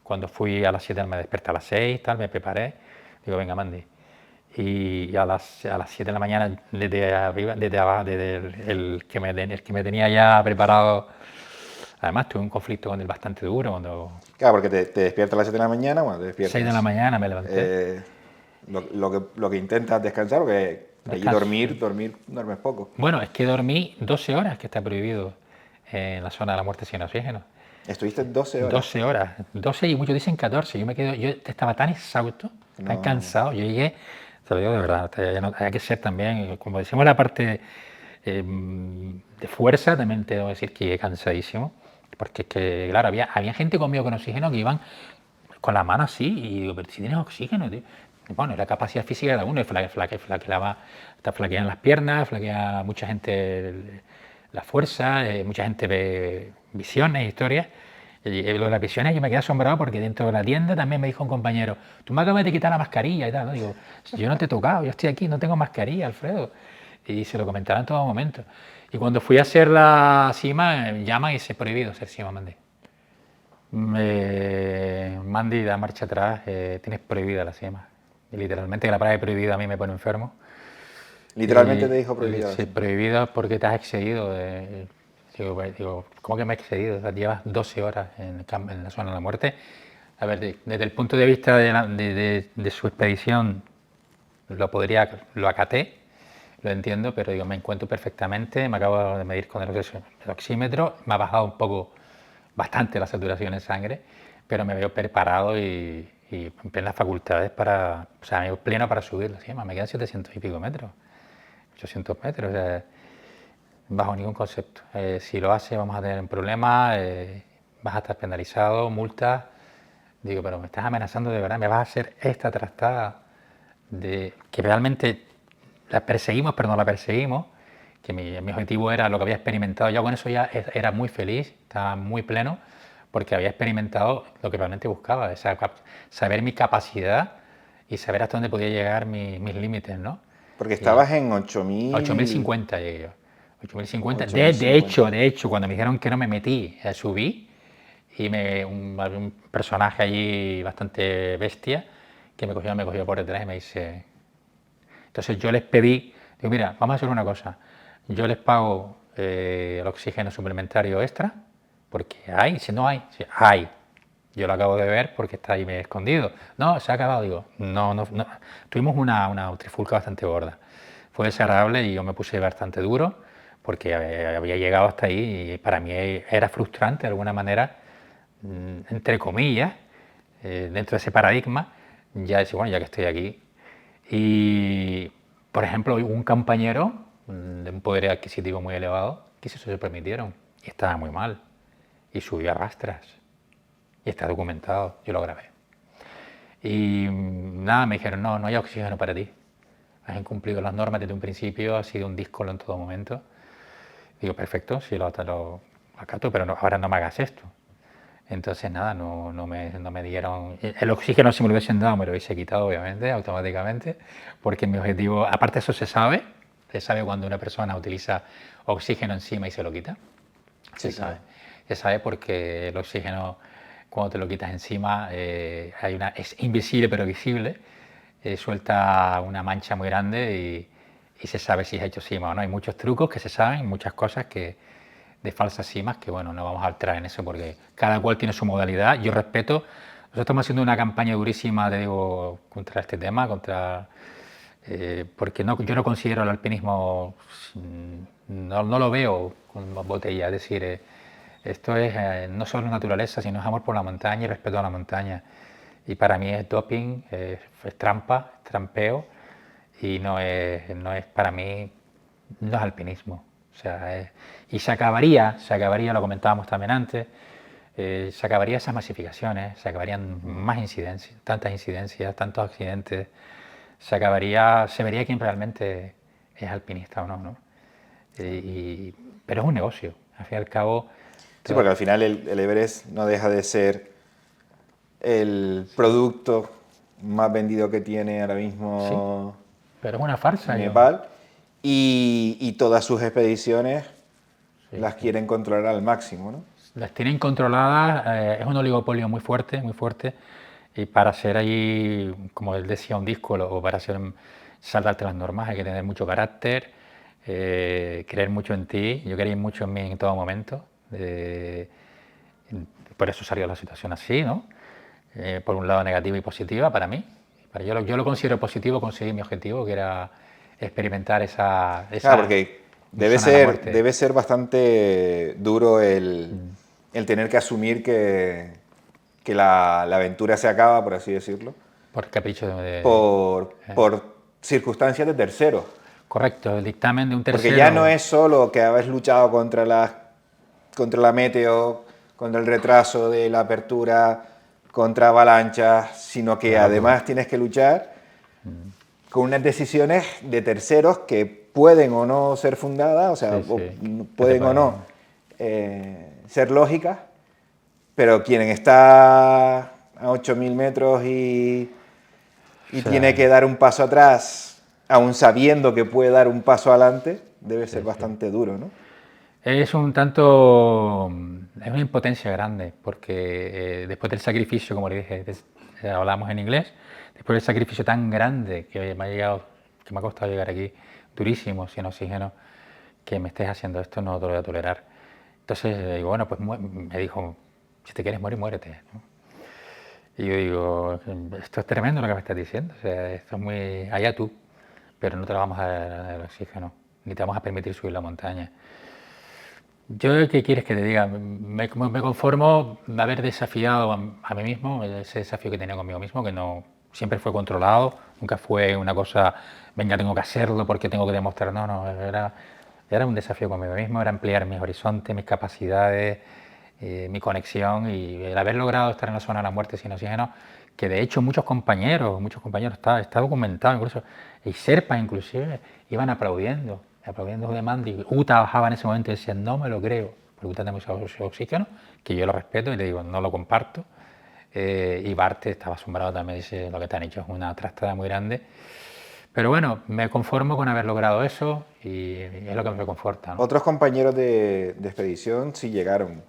Cuando fui a las 7 me desperté a las 6, tal, me preparé. Digo, venga, Mandy. Y a las 7 de la mañana, desde arriba, desde abajo, desde el que me tenía ya preparado. Además, tuve un conflicto con él bastante duro. Claro, porque te despiertas a las 7 de la mañana, bueno, te despiertas. 6 de la mañana me levanté. Lo que intentas descansar, porque allí duermes poco. Bueno, es que dormí 12 horas, que está prohibido en la zona de la muerte sin oxígeno. Estuviste 12 horas. 12 horas, 12 y muchos dicen 14. Yo estaba tan exhausto, tan cansado. Yo llegué, te lo digo de verdad, hay que ser también, como decimos, la parte de fuerza, también te debo decir que llegué cansadísimo. Porque es que, claro, había gente conmigo con oxígeno que iban con la mano así, y digo, pero si tienes oxígeno, tío. Bueno, la capacidad física de cada uno, flaquean las piernas, flaquea mucha gente la fuerza, mucha gente ve visiones, historias. Y lo de las visiones yo me quedé asombrado porque dentro de la tienda también me dijo un compañero, tú me acabas de quitar la mascarilla y tal, ¿no? Digo, yo no te he tocado, yo estoy aquí, no tengo mascarilla, Alfredo. Y se lo comentaba en todo momento. Y cuando fui a hacer la cima, llaman y se prohibido hacer cima, Mandy. Mandy, da marcha atrás, tienes prohibida la cima. Y literalmente que la palabra prohibida a mí me pone enfermo. Literalmente te dijo prohibida. Sí, prohibida porque te has excedido. Digo, ¿cómo que me he excedido? O sea, llevas 12 horas en la zona de la muerte. A ver, desde el punto de vista de su expedición, lo acaté, lo entiendo, pero digo, me encuentro perfectamente, me acabo de medir con el oxímetro, me ha bajado un poco, bastante la saturación en sangre, pero me veo preparado y en plenas facultades o sea, me veo pleno para subir la cima, me quedan 700 y pico metros, 800 metros, o sea, bajo ningún concepto. Si lo haces vamos a tener un problema, vas a estar penalizado, multas. Digo, pero me estás amenazando de verdad, me vas a hacer esta trastada de que realmente la perseguimos, pero no la perseguimos, que mi objetivo era lo que había experimentado. Yo con eso ya era muy feliz, estaba muy pleno, porque había experimentado lo que realmente buscaba, saber mi capacidad y saber hasta dónde podía llegar mis límites, ¿no? Porque Y estabas en 8.000... 8050 llegué yo. 8050. De hecho, cuando me dijeron que no me metí, subí y había un personaje allí bastante bestia que me cogió por detrás y me dice... Entonces yo les pedí, digo, mira, vamos a hacer una cosa, yo les pago el oxígeno suplementario extra, porque hay, si no hay, si hay. Yo lo acabo de ver porque está ahí medio escondido. No, se ha acabado, digo, no. Tuvimos una trifulca bastante gorda. Fue desagradable y yo me puse bastante duro porque había llegado hasta ahí y para mí era frustrante de alguna manera, entre comillas, dentro de ese paradigma, ya decir, bueno, ya que estoy aquí. Y, por ejemplo, un compañero de un poder adquisitivo muy elevado que se lo permitieron y estaba muy mal y subió a rastras y está documentado, yo lo grabé. Y nada, me dijeron, no hay oxígeno para ti, has incumplido las normas desde un principio, has sido un díscolo en todo momento. Digo, perfecto, sí lo acato, pero ahora no me hagas esto. Entonces nada, no me dieron... El oxígeno, si me lo hubiesen dado, me lo hubiese quitado, obviamente, automáticamente, porque mi objetivo, aparte eso se sabe cuando una persona utiliza oxígeno encima y se lo quita. Sí, sabe. claro. Se sabe porque el oxígeno, cuando te lo quitas encima, es invisible pero visible, suelta una mancha muy grande y se sabe si es hecho cima o no. Hay muchos trucos que se saben, muchas cosas de falsas cimas, que bueno, no vamos a entrar en eso porque cada cual tiene su modalidad. Yo respeto, nosotros estamos haciendo una campaña durísima, te digo, contra este tema, porque yo no considero el alpinismo, no lo veo con botella, es decir, esto es no solo naturaleza, sino es amor por la montaña y respeto a la montaña. Y para mí es doping, es trampa, es trampeo y no es para mí, no es alpinismo. O sea, y se acabaría, lo comentábamos también antes, se acabaría esas masificaciones, se acabarían más incidencias, tantos accidentes, se vería quién realmente es alpinista o no, ¿no? Pero es un negocio, al fin y al cabo. Sí, porque al final el Everest no deja de ser el producto más vendido que tiene ahora Sí, mismo pero es una farsa. Nepal, y todas sus expediciones las Sí. quieren controlar al máximo, ¿no? Las tienen controladas, es un oligopolio muy fuerte, y para ser ahí, como él decía, un disco o para saltarte las normas hay que tener mucho carácter, creer mucho en ti. Yo creí mucho en mí en todo momento, por eso salió la situación así, ¿no? Por un lado negativa y positiva para mí. Yo lo considero positivo, conseguí mi objetivo, que era experimentar esa Claro, porque zona de la muerte. debe ser bastante duro el tener que asumir que la aventura se acaba, por así decirlo, Por capricho por circunstancias de terceros. Correcto, el dictamen de un tercero. Porque ya no es solo que habéis luchado contra la meteo, contra el retraso de la apertura, contra avalanchas, sino que además tienes que luchar con unas decisiones de terceros que pueden o no ser fundadas, o sea, pueden o no ser lógicas, pero quien está a 8.000 metros y tiene que dar un paso atrás, aún sabiendo que puede dar un paso adelante, debe ser bastante duro, ¿no? Es un tanto, es una impotencia grande, porque después del sacrificio, como le dije, hablamos en inglés, después del sacrificio tan grande que me ha costado llegar aquí, durísimo, sin oxígeno, que me estés haciendo esto, no te lo voy a tolerar. Entonces digo, bueno, pues me dijo, si te quieres morir, muérete, ¿no? Y yo digo, esto es tremendo lo que me estás diciendo, o sea, esto es muy allá tú, pero no te lo vamos a dar el oxígeno, ni te vamos a permitir subir la montaña. Yo, ¿qué quieres que te diga? Me conformo de haber desafiado a mí mismo, ese desafío que tenía conmigo mismo, que no siempre fue controlado, nunca fue una cosa, venga, tengo que hacerlo porque tengo que demostrar, no, Era un desafío conmigo mismo, era ampliar mis horizontes, mis capacidades, mi conexión, y el haber logrado estar en la zona de la muerte sin oxígeno, que de hecho muchos compañeros, está documentado incluso, y Sherpas inclusive, iban aplaudiendo de mando, y UTA bajaba en ese momento y decía, no me lo creo, porque UTA tiene mucho oxígeno, que yo lo respeto y le digo, no lo comparto. Y Barte estaba asombrado también, dice, lo que te han hecho es una trastada muy grande. Pero bueno, me conformo con haber logrado eso y es lo que me reconforta, ¿no? Otros compañeros de expedición sí llegaron,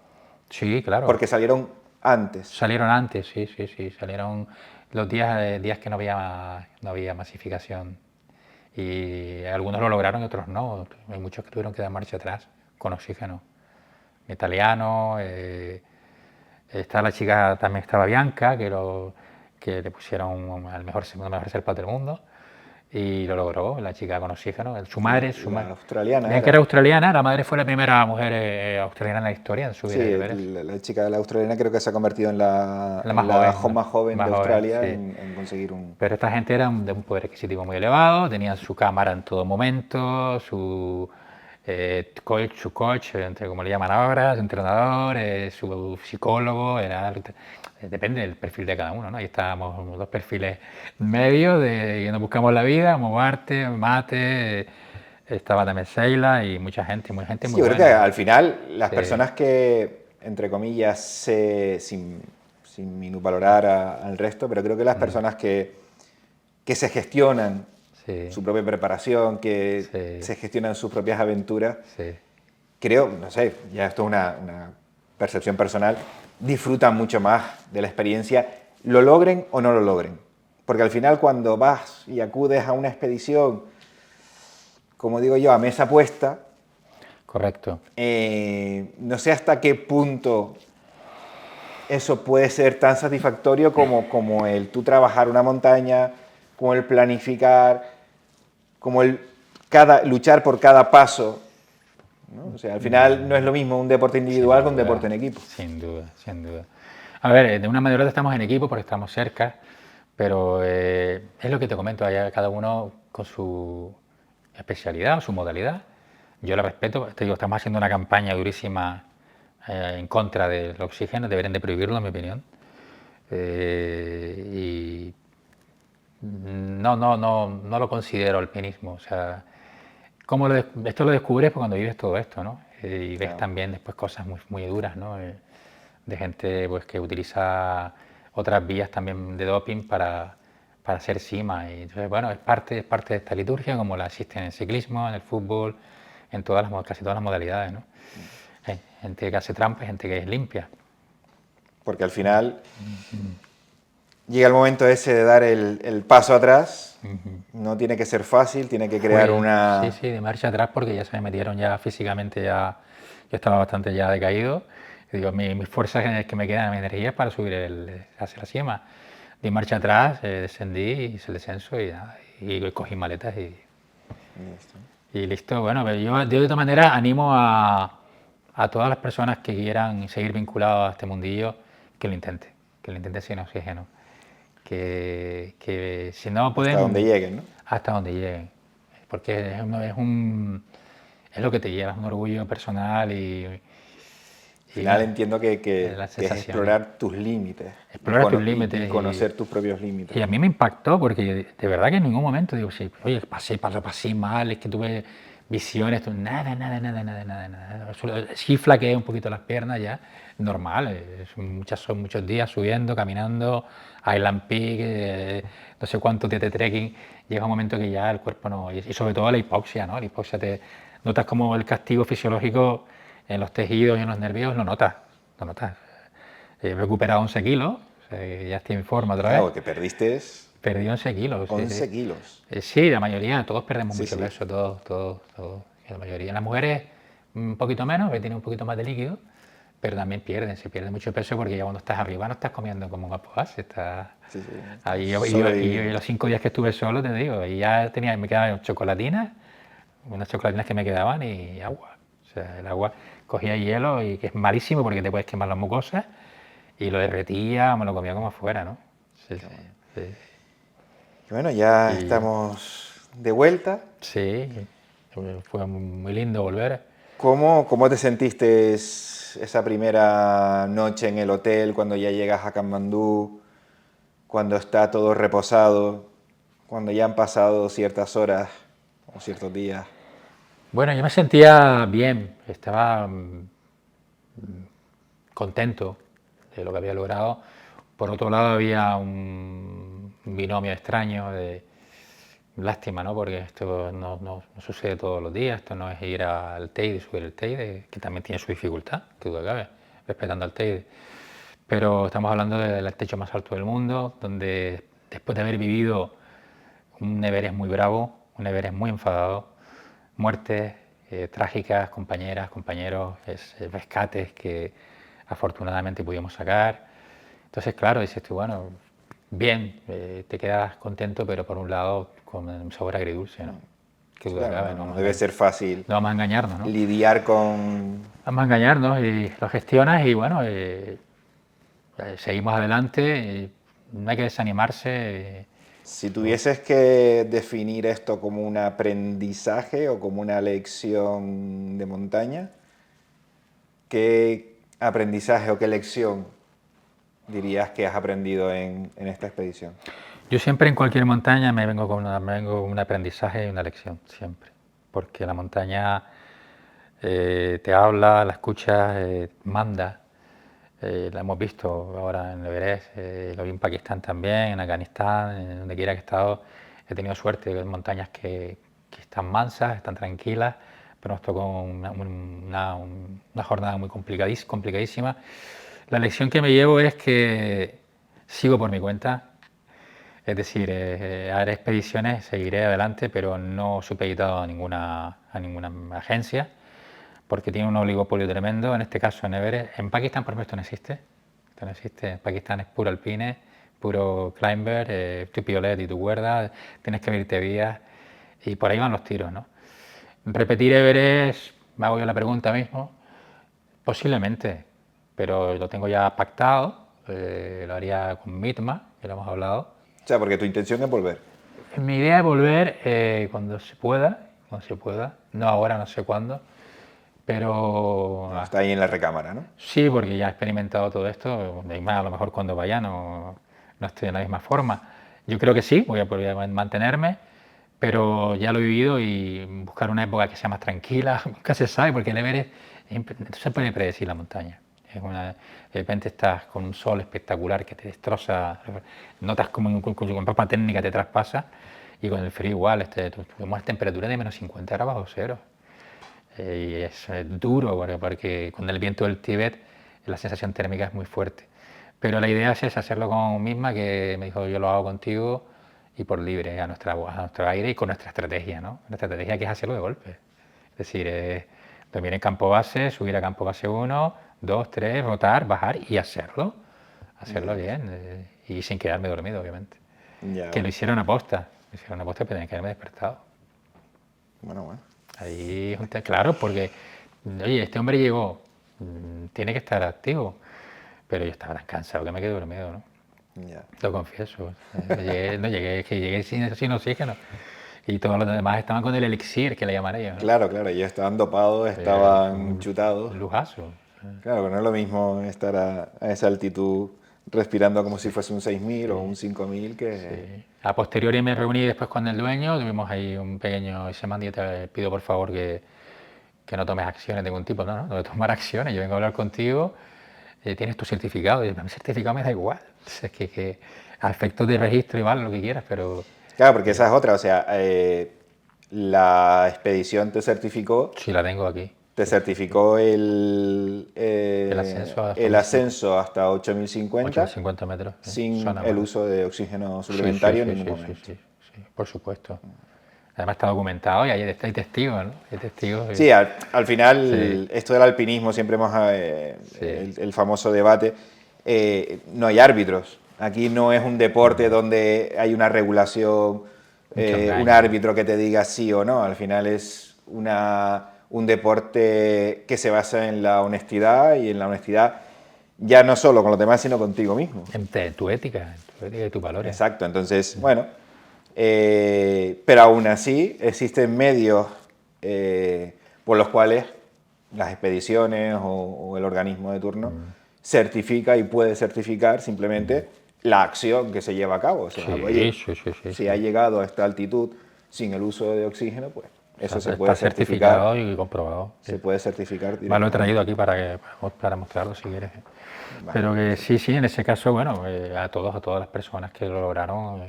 Sí, claro. porque salieron antes. Salieron antes, sí. Salieron los días que no había masificación. Y algunos lo lograron y otros no. Hay muchos que tuvieron que dar marcha atrás con oxígeno. Italiano, está la chica, también estaba Bianca, que le pusieron al mejor Sherpa del mundo. Y lo logró, la chica con oxígeno. Su madre, La australiana. Bianca era australiana, la madre fue la primera mujer australiana en la historia en subir el Everest. La chica de la australiana creo que se ha convertido en la más joven de Australia, sí, en conseguir un... Pero esta gente era de un poder adquisitivo muy elevado, tenían su cámara en todo momento, su coach, como le llaman ahora, su entrenador, su psicólogo, depende del perfil de cada uno, ¿no? Ahí estábamos dos perfiles medios, y nos buscamos la vida, Movarte, Mate, estaba también Seila y mucha gente muy Sí, buena. yo creo que al final las personas que, entre comillas, sin minusvalorar al resto, pero creo que las personas que se gestionan su propia preparación, que se gestionan sus propias aventuras, creo, no sé, ya esto es una percepción personal, disfrutan mucho más de la experiencia, lo logren o no lo logren. Porque al final cuando vas y acudes a una expedición, como digo yo, a mesa puesta, correcto, no sé hasta qué punto eso puede ser tan satisfactorio como el tú trabajar una montaña, como el planificar, como el luchar por cada paso, ¿no? O sea, al final no es lo mismo un deporte individual que un deporte en equipo. Sin duda. A ver, de una manera u otra estamos en equipo porque estamos cerca, pero es lo que te comento, hay cada uno con su especialidad o su modalidad. Yo la respeto, te digo, estamos haciendo una campaña durísima en contra del oxígeno, deberían de prohibirlo, en mi opinión. Y no lo considero alpinismo. O sea, esto lo descubres cuando vives todo esto, ¿no? Y ves también después cosas muy duras, ¿no? De gente pues, que utiliza otras vías también de doping para hacer cima. Y entonces, bueno, es parte de esta liturgia, como la existe en el ciclismo, en el fútbol, en casi todas las modalidades, ¿no? Hay gente que hace trampa y gente que es limpia. Porque al final llega el momento ese de dar el paso atrás. No tiene que ser fácil, tiene que crear una... Sí, de marcha atrás, porque ya se me metieron ya físicamente, yo estaba bastante ya decaído. Y digo, mis fuerzas que me quedan, mi energía es para subir hacia la cima. Di marcha atrás, descendí, hice el descenso y cogí maletas y listo. Bueno, pero yo de otra manera animo a todas las personas que quieran seguir vinculados a este mundillo, que lo intenten sin oxígeno. Que si no pueden... Hasta donde lleguen, ¿no? Hasta donde lleguen. Porque es lo que te lleva, es un orgullo personal y al final entiendo que es explorar tus límites. Explorar tus límites. Y conocer tus propios límites. Y a mí me impactó porque de verdad que en ningún momento digo, sí, oye, pasé mal, es que tuve visiones, nada. Sí flaqueé un poquito las piernas ya, normal, son muchos días subiendo, caminando, Island Peak, no sé cuántos días de trekking, llega un momento que ya el cuerpo no... Y sobre todo la hipoxia, ¿no? La hipoxia notas como el castigo fisiológico en los tejidos y en los nervios, lo notas. He recuperado 11 kilos, o sea, ya estoy en forma otra vez. Claro, que perdí 11 kilos. 11 kilos. Sí, la mayoría, todos perdemos mucho peso, todos. La mayoría. Las mujeres un poquito menos, que tienen un poquito más de líquido, pero también se pierde mucho peso porque ya cuando estás arriba no estás comiendo como un gapoas, ahí y los 5 días que estuve solo, te digo, y ya me quedaban unas chocolatinas que me quedaban y agua. O sea, el agua cogía hielo y que es malísimo porque te puedes quemar las mucosas y lo derretía, me lo comía como afuera, ¿no? Sí. Y bueno, ya estamos de vuelta. Sí. Fue muy lindo volver. ¿Cómo te sentiste esa primera noche en el hotel, cuando ya llegas a Katmandú, cuando está todo reposado, cuando ya han pasado ciertas horas o ciertos días? Bueno, yo me sentía bien, estaba contento de lo que había logrado. Por otro lado, había un binomio extraño de lástima, ¿no? Porque esto no sucede todos los días, esto no es ir al Teide y subir el Teide, que también tiene su dificultad, que duda cabe, respetando al Teide. Pero estamos hablando del techo más alto del mundo, donde después de haber vivido un Everest muy bravo, un Everest muy enfadado, muertes trágicas, compañeras, compañeros, rescates que afortunadamente pudimos sacar. Entonces, claro, dices tú, bueno, bien, te quedas contento, pero por un lado con un sabor agridulce, ¿no? Que duda Claro, cabe, no debe ser fácil no vamos a engañarnos, ¿no? lidiar con... Vamos a engañarnos y lo gestionas y bueno, seguimos adelante, no hay que desanimarse. Si tuvieses que definir esto como un aprendizaje o como una lección de montaña, ¿qué aprendizaje o qué lección dirías que has aprendido en esta expedición? Yo siempre en cualquier montaña me vengo con un aprendizaje y una lección, siempre. Porque la montaña te habla, la escuchas, manda. La hemos visto ahora en Everest, lo vi en Pakistán también, en Afganistán, en donde quiera que he estado. He tenido suerte de ver montañas que están mansas, están tranquilas, pero nos tocó una jornada muy complicadísima. La lección que me llevo es que sigo por mi cuenta, es decir, haré expediciones, seguiré adelante, pero no supeditado a ninguna agencia, porque tiene un oligopolio tremendo, en este caso en Everest. En Pakistán, por ejemplo, esto no existe. Esto no existe. En Pakistán es puro alpine, puro climber, tu piolet y tu cuerda, tienes que abrirte vías y por ahí van los tiros, ¿no? Repetir Everest, me hago yo la pregunta mismo, posiblemente, pero lo tengo ya pactado, lo haría con Mitma, que lo hemos hablado. O sea, porque tu intención es volver. Mi idea es volver cuando se pueda, no ahora, no sé cuándo, pero Está ahí en la recámara, ¿no? sí, porque ya he experimentado todo esto, y más a lo mejor cuando vaya no estoy de la misma forma. Yo creo que sí, voy a mantenerme, pero ya lo he vivido y buscar una época que sea más tranquila, nunca se sabe, porque el Everest no se puede predecir la montaña. De repente estás con un sol espectacular que te destroza, notas como con papa técnica te traspasa, y con el frío igual, tenemos temperaturas de menos 50 grados bajo cero. Y es duro porque con el viento del Tíbet la sensación térmica es muy fuerte. Pero la idea es hacerlo con misma, que me dijo yo lo hago contigo y por libre, a nuestro aire y con nuestra estrategia, ¿no? Nuestra estrategia que es hacerlo de golpe. Es decir, dormir en campo base, subir a campo base 1, 2, 3, rotar, bajar y hacerlo bien y sin quedarme dormido, obviamente. Ya, Que bueno. lo hicieron aposta, pero tenía que haberme despertado. Bueno. Ahí, claro, porque, oye, este hombre llegó, tiene que estar activo, pero yo estaba tan cansado que me quedé dormido, ¿no? Ya. Lo confieso. Es que llegué sin oxígeno. Y todos los demás estaban con el elixir, que le llaman ellos, ¿no? Claro, ellos estaban dopados, estaban chutados. Un lujazo. Claro, pero no es lo mismo estar a esa altitud respirando como si fuese un 6000 o un 5000 que... Sí. A posteriori me reuní después con el dueño, tuvimos ahí un pequeño, y se me han dicho, te pido por favor que no tomes acciones de ningún tipo, no de tomar acciones, yo vengo a hablar contigo, tienes tu certificado, y a mi certificado me da igual, es que a efectos de registro y vale lo que quieras, pero... Claro, porque esa es otra, o sea, la expedición te certificó... Sí, la tengo aquí. Te certificó el ascenso hasta 8050, 850 metros. sin el uso de oxígeno suplementario en ningún momento. Sí, por supuesto. Además está documentado y hay testigos, ¿no? Hay testigos. Sí, al final, esto del alpinismo, siempre hemos... el famoso debate, no hay árbitros. Aquí no es un deporte donde hay una regulación, un árbitro que te diga sí o no. Al final es un deporte que se basa en la honestidad, y en la honestidad ya no solo con los demás, sino contigo mismo. En tu ética y tus valores. Exacto, entonces, bueno, pero aún así existen medios por los cuales las expediciones o el organismo de turno certifica y puede certificar simplemente la acción que se lleva a cabo. O sea, Sí, oye, sí. si ha llegado a esta altitud sin el uso de oxígeno, pues eso O sea, se puede está certificar. certificado y comprobado. Se puede certificar Lo he directamente. traído aquí para mostrarlo si quieres. Pero que sí, en ese caso, bueno, a todas las personas que lo lograron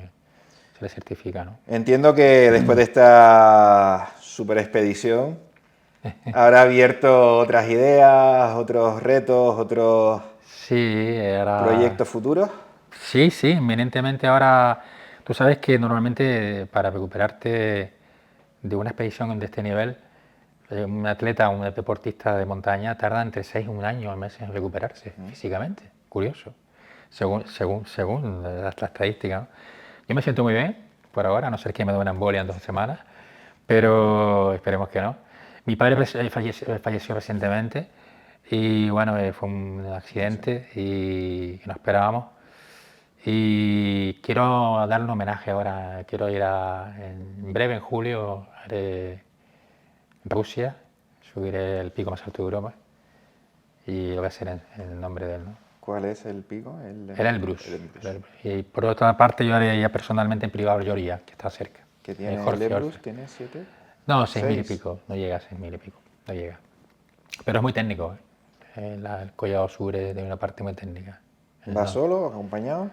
se les certifica, ¿no? Entiendo que después de esta super expedición habrá abierto otras ideas, otros retos, otros Sí, era... proyectos futuros. Sí, inminentemente ahora... Tú sabes que normalmente para recuperarte de una expedición de este nivel, un atleta, un deportista de montaña tarda entre 6 y 1 año al mes en recuperarse físicamente. Curioso, según la estadística, ¿no? Yo me siento muy bien por ahora, a no ser que me dé una embolia en 2 semanas, pero esperemos que no. Mi padre falleció recientemente y bueno, fue un accidente y no esperábamos. Y quiero darle un homenaje ahora, quiero ir en breve, en julio, haré en Rusia, subiré el pico más alto de Europa y lo voy a hacer en el nombre de él, ¿no? ¿Cuál es el pico? El Elbrus. Y por otra parte yo haré ya personalmente en privado Lloria, que está cerca. ¿Qué tiene Jorge, el Elbrus? Jorge. ¿Tiene 7? No, 6.000 y 6. pico, no llega a 6.000 y pico, no llega. Pero es muy técnico, ¿eh? El Collado Sur tiene una parte muy técnica. ¿Va solo, acompañado?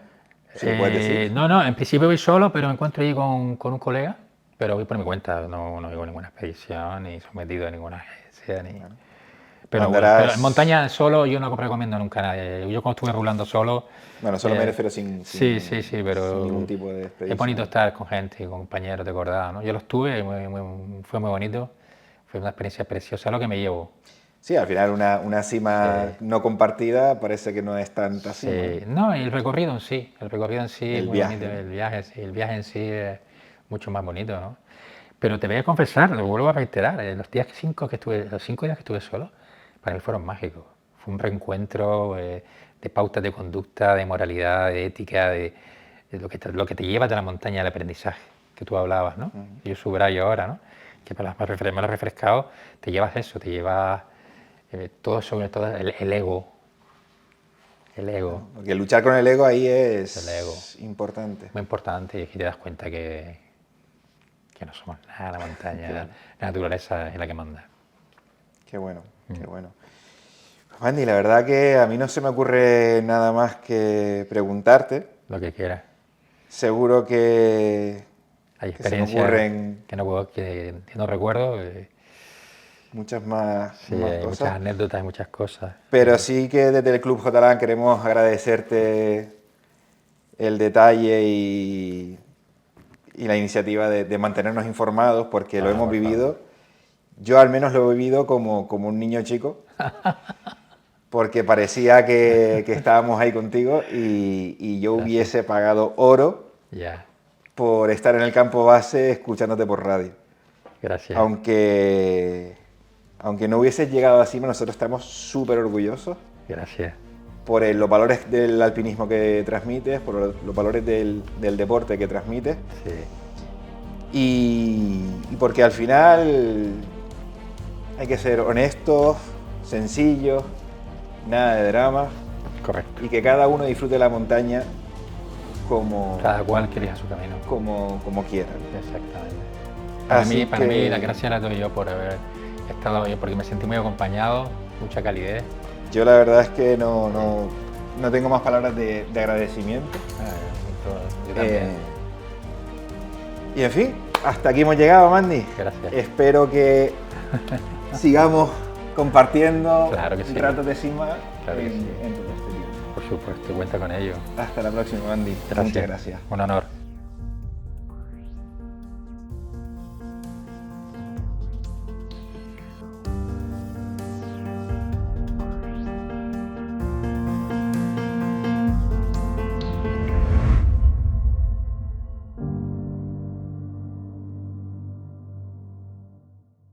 ¿Sí lo puedes decir? No, en principio voy solo, pero me encuentro allí con un colega, pero voy por mi cuenta, no llevo ninguna expedición, ni sometido a ninguna agencia, ni... Pero, pero en montaña solo yo no recomiendo nunca a nadie. Yo cuando estuve rulando solo... Bueno, solo me refiero sin pero sin ningún tipo de expedición. es bonito estar con gente, con compañeros de cordada, ¿no? Yo lo estuve y fue muy bonito, fue una experiencia preciosa, lo que me llevo. Sí, al final una cima no compartida parece que no es tanta cima. Sí, no, y el recorrido en sí es muy viaje, bonito, ¿no? el viaje en sí es mucho más bonito, ¿no? Pero te voy a confesar, lo vuelvo a reiterar, los 5 días que estuve solo, para mí fueron mágicos. Fue un reencuentro de pautas de conducta, de moralidad, de ética, de lo que te lleva de la montaña, el aprendizaje que tú hablabas, ¿no? Yo subrayo ahora, ¿no? Que para me lo he refrescado, te llevas eso, te llevas todo, sobre todo el ego. El ego. Porque luchar con el ego ahí es El ego. importante. Muy importante, y aquí te das cuenta que no somos nada, la montaña, la naturaleza es la que manda. Qué bueno, qué bueno. Pues Mandy, la verdad que a mí no se me ocurre nada más que preguntarte. Lo que quieras. Seguro que Hay se me experiencias ocurren que no recuerdo. muchas más, Sí, más hay cosas. muchas anécdotas y muchas cosas. Pero sí que desde el Club Jotalán queremos agradecerte el detalle y la iniciativa de mantenernos informados, porque lo hemos por vivido. Yo al menos lo he vivido como un niño chico, porque parecía que estábamos ahí contigo y yo hubiese pagado oro Ya, por estar en el campo base escuchándote por radio. gracias. Aunque no hubieses llegado a la cima, nosotros estamos súper orgullosos Gracias. por los valores del alpinismo que transmites, por los valores del deporte que transmites, Sí. y porque al final hay que ser honestos, sencillos, nada de drama, Correcto. y que cada uno disfrute la montaña como Cada cual que elija su camino. como quiera. Exactamente. Así Para mí, que- las gracias las doy yo por haber estado hoy, porque me sentí muy acompañado, mucha calidez. Yo la verdad es que no tengo más palabras de agradecimiento. Yo también. Y en fin, hasta aquí hemos llegado, Mandy. Gracias. Espero que sigamos compartiendo Claro que sí. ratos de cima Claro que en sí. todo este tiempo. Por supuesto, cuenta con ello. Hasta la próxima, Mandy. Gracias. Muchas gracias. Un honor.